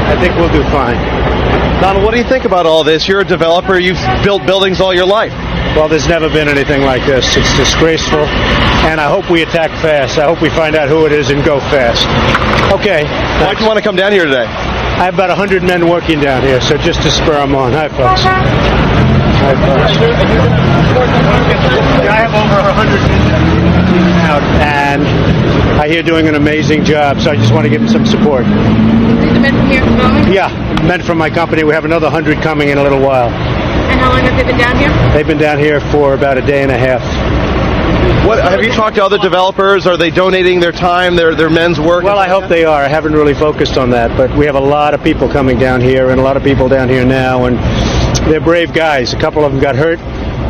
I think we'll do fine. Donald, what do you think about all this? You're a developer. You've built buildings all your life. Well, there's never been anything like this. It's disgraceful, and I hope we attack fast. I hope we find out who it is and go fast. Okay. Why'd you want to come down here today? I have about 100 men working down here, so just to spur them on. Hi, folks. Hi, folks. I have over 100 men out, and I hear doing an amazing job, so I just want to give them some support. The men from here at the moment? Yeah, men from my company. We have another 100 coming in a little while. And how long have they been down here? They've been down here for about a day and a half. What have you talked to other developers? Are they donating their time, their men's work? Well, I hope they are. I haven't really focused on that, but we have a lot of people coming down here and a lot of people down here now, and they're brave guys. A couple of them got hurt,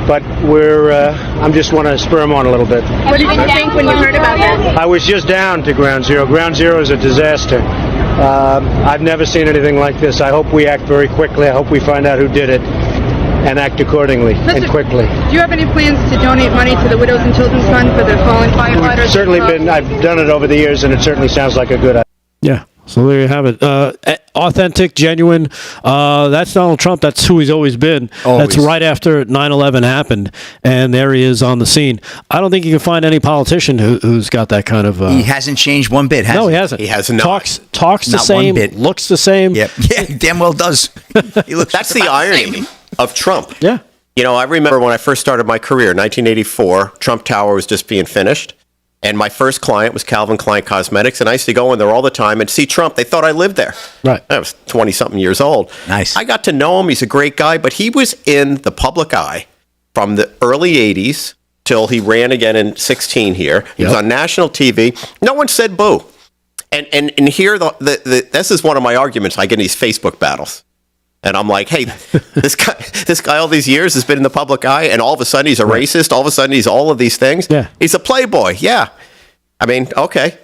but I'm just want to spur them on a little bit. What did you think when you heard about that? I was just down to Ground Zero. Ground Zero is a disaster. I've never seen anything like this. I hope we act very quickly. I hope we find out who did it and act accordingly and quickly. Do you have any plans to donate money to the Widows and Children's Fund for the fallen firefighters? I've done it over the years, and it certainly sounds like a good idea. Yeah. So there you have it. Authentic, genuine. That's Donald Trump. That's who he's always been. Always. That's right after 9/11 happened, and there he is on the scene. I don't think you can find any politician who's got that kind of. He hasn't changed one bit, has he? No, he hasn't. He has not. Talks the Not same. one bit. Looks the same. Yep. Yeah, he damn well does. He looks That's the about irony same. of Trump. Yeah. You know, I remember when I first started my career, 1984, Trump Tower was just being finished. And my first client was Calvin Klein Cosmetics. And I used to go in there all the time and see Trump. They thought I lived there. Right. I was 20-something years old. Nice. I got to know him. He's a great guy. But he was in the public eye from the early 80s till he ran again in 16 here. He was on national TV. No one said boo. And here, this is one of my arguments. I get in these Facebook battles. And I'm like, hey, this guy all these years has been in the public eye, and all of a sudden he's a racist. All of a sudden he's all of these things. Yeah. He's a playboy. Yeah. I mean, okay.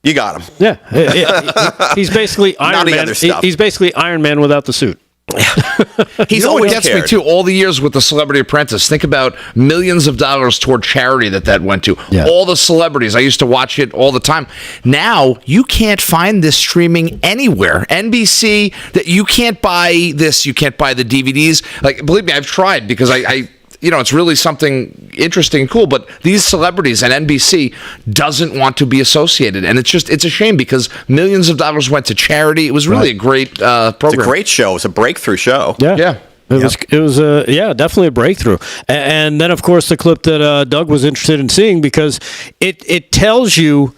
You got him. Yeah. He's basically Iron Not the Man. other stuff. He's basically Iron Man without the suit. He's You know what always gets cared. me too? All the years with the Celebrity Apprentice. Think about millions of dollars toward charity that went to. Yeah. All the celebrities. I used to watch it all the time. Now you can't find this streaming anywhere. NBC, that you can't buy this. You can't buy the DVDs. Like, believe me, I've tried because I it's really something interesting and cool, but these celebrities and NBC doesn't want to be associated. And it's a shame because millions of dollars went to charity. It was really a great program. It's a great show. It's a breakthrough show. Yeah. It was definitely a breakthrough. And then, of course, the clip that Doug was interested in seeing, because it tells you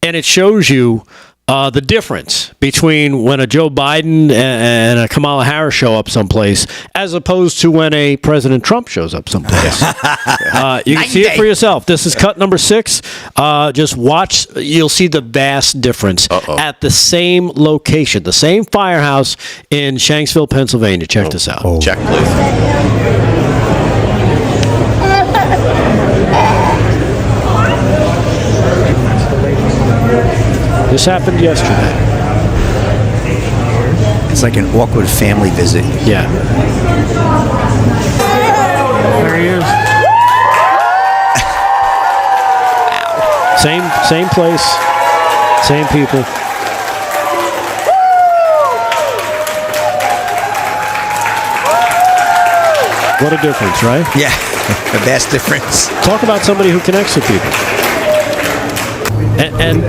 and it shows you the difference between when a Joe Biden and a Kamala Harris show up someplace as opposed to when a President Trump shows up someplace. You can see it for yourself. This is cut number 6. Just watch. You'll see the vast difference at the same location, the same firehouse in Shanksville, Pennsylvania. Check this out. Check, please. This happened yesterday. It's like an awkward family visit. Yeah. There he is. Same place, same people. What a difference, right? Yeah, a vast difference. Talk about somebody who connects with people. And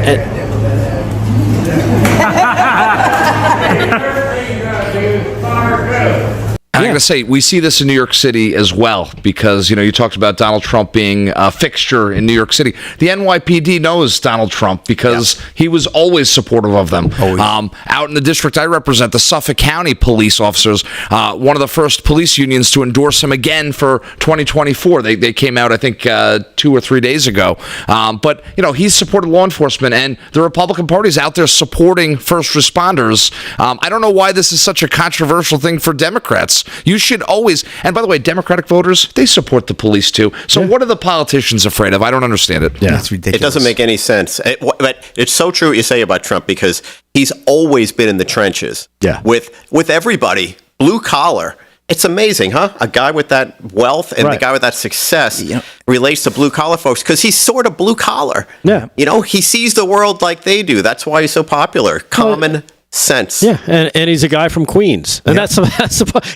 I'm going to say we see this in New York City as well because, you talked about Donald Trump being a fixture in New York City. The NYPD knows Donald Trump because he was always supportive of them. Out in the district I represent, the Suffolk County police officers, one of the first police unions to endorse him again for 2024. They came out, I think, 2 or 3 days ago. But, he's supported law enforcement, and the Republican Party's out there supporting first responders. I don't know why this is such a controversial thing for Democrats. You should always, and by the way, Democratic voters, they support the police too. So what are the politicians afraid of? I don't understand it. Yeah, it's ridiculous. It doesn't make any sense. But it's so true what you say about Trump, because he's always been in the trenches with everybody, blue collar. It's amazing, huh? A guy with that wealth and the guy with that success relates to blue collar folks because he's sort of blue collar. Yeah. You know, he sees the world like they do. That's why he's so popular. Common sense. Yeah, and he's a guy from Queens, and that's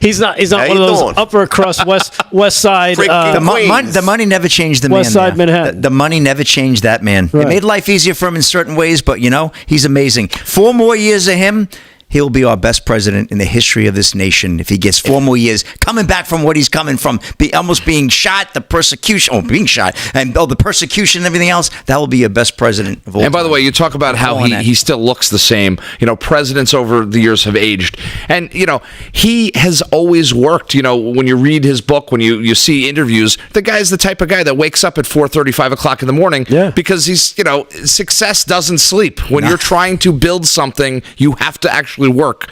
he's not one of those upper crust west side. The money never changed the man. West Side Manhattan. The money never changed that man. It made life easier for him in certain ways, but he's amazing. 4 more years of him. He'll be our best president in the history of this nation if he gets 4 more years, coming back from what he's coming from, almost being shot, the persecution, and the persecution and everything else. That will be your best president of all And by the time. way, you talk about how he still looks the same. Presidents over the years have aged. And, he has always worked. When you read his book, when you see interviews, the guy's the type of guy that wakes up at 4:30, 5 o'clock in the morning because he's, success doesn't sleep. When you're trying to build something, you have to actually work.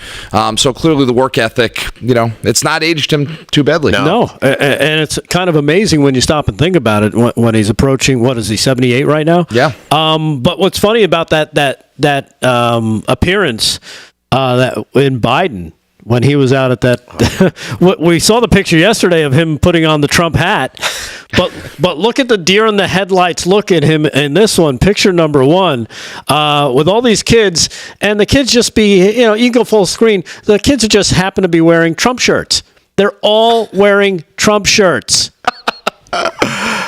So clearly the work ethic, it's not aged him too badly. No. And it's kind of amazing when you stop and think about it when he's approaching, what is he, 78 right now? Yeah. But what's funny about that appearance that in Biden, when he was out at that, we saw the picture yesterday of him putting on the Trump hat, but look at the deer in the headlights look at him in this one, picture number 1, with all these kids, and the kids just you can go full screen, the kids just happen to be wearing Trump shirts. They're all wearing Trump shirts.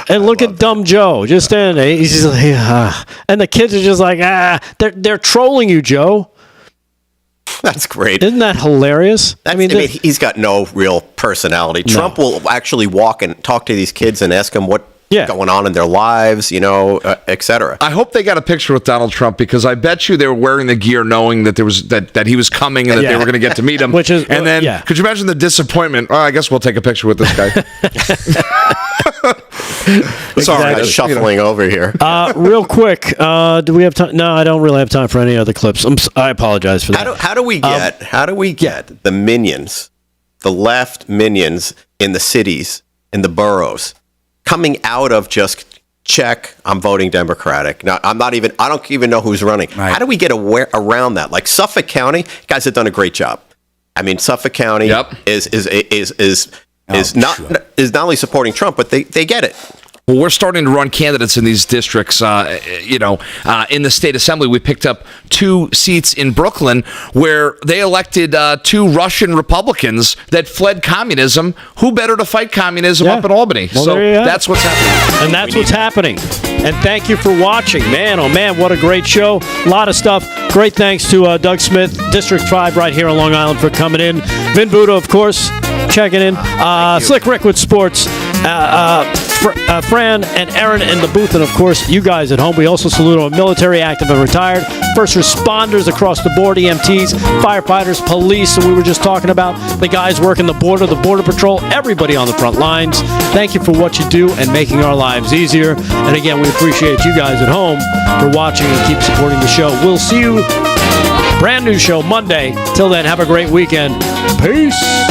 And look at dumb Joe just standing there. He's just like, and the kids are just like, they're trolling you, Joe. That's great. Isn't that hilarious? He's got no real personality. No. Trump will actually walk and talk to these kids and ask them what's going on in their lives, et cetera. I hope they got a picture with Donald Trump because I bet you they were wearing the gear knowing that there was that he was coming and that they were going to get to meet him. Could you imagine the disappointment? Oh, I guess we'll take a picture with this guy. Sorry, shuffling over here. Real quick, do we have time? No, I don't really have time for any other clips. I apologize for that. How do we get the minions, the left minions in the cities, in the boroughs, coming out of just check, I'm voting Democratic. Now, I don't even know who's running. Right. How do we get around that? Like Suffolk County, guys have done a great job. I mean, Suffolk County is not only supporting Trump, but they get it. Well, we're starting to run candidates in these districts. In the state assembly, we picked up 2 seats in Brooklyn where they elected 2 Russian Republicans that fled communism. Who better to fight communism up in Albany? Well, so that's what's happening. And that's what's happening. And thank you for watching. Man, oh man, what a great show. A lot of stuff. Great thanks to Doug Smith, District 5 right here on Long Island for coming in. Vin Buda, of course, checking in. Slick Rick with sports. Fran and Aaron in the booth, and of course, you guys at home. We also salute our military, active and retired, first responders across the board, EMTs, firefighters, police, and we were just talking about the guys working the border patrol, everybody on the front lines. Thank you for what you do and making our lives easier. And again, we appreciate you guys at home for watching and keep supporting the show. We'll see you, brand new show Monday. Till then, have a great weekend. Peace.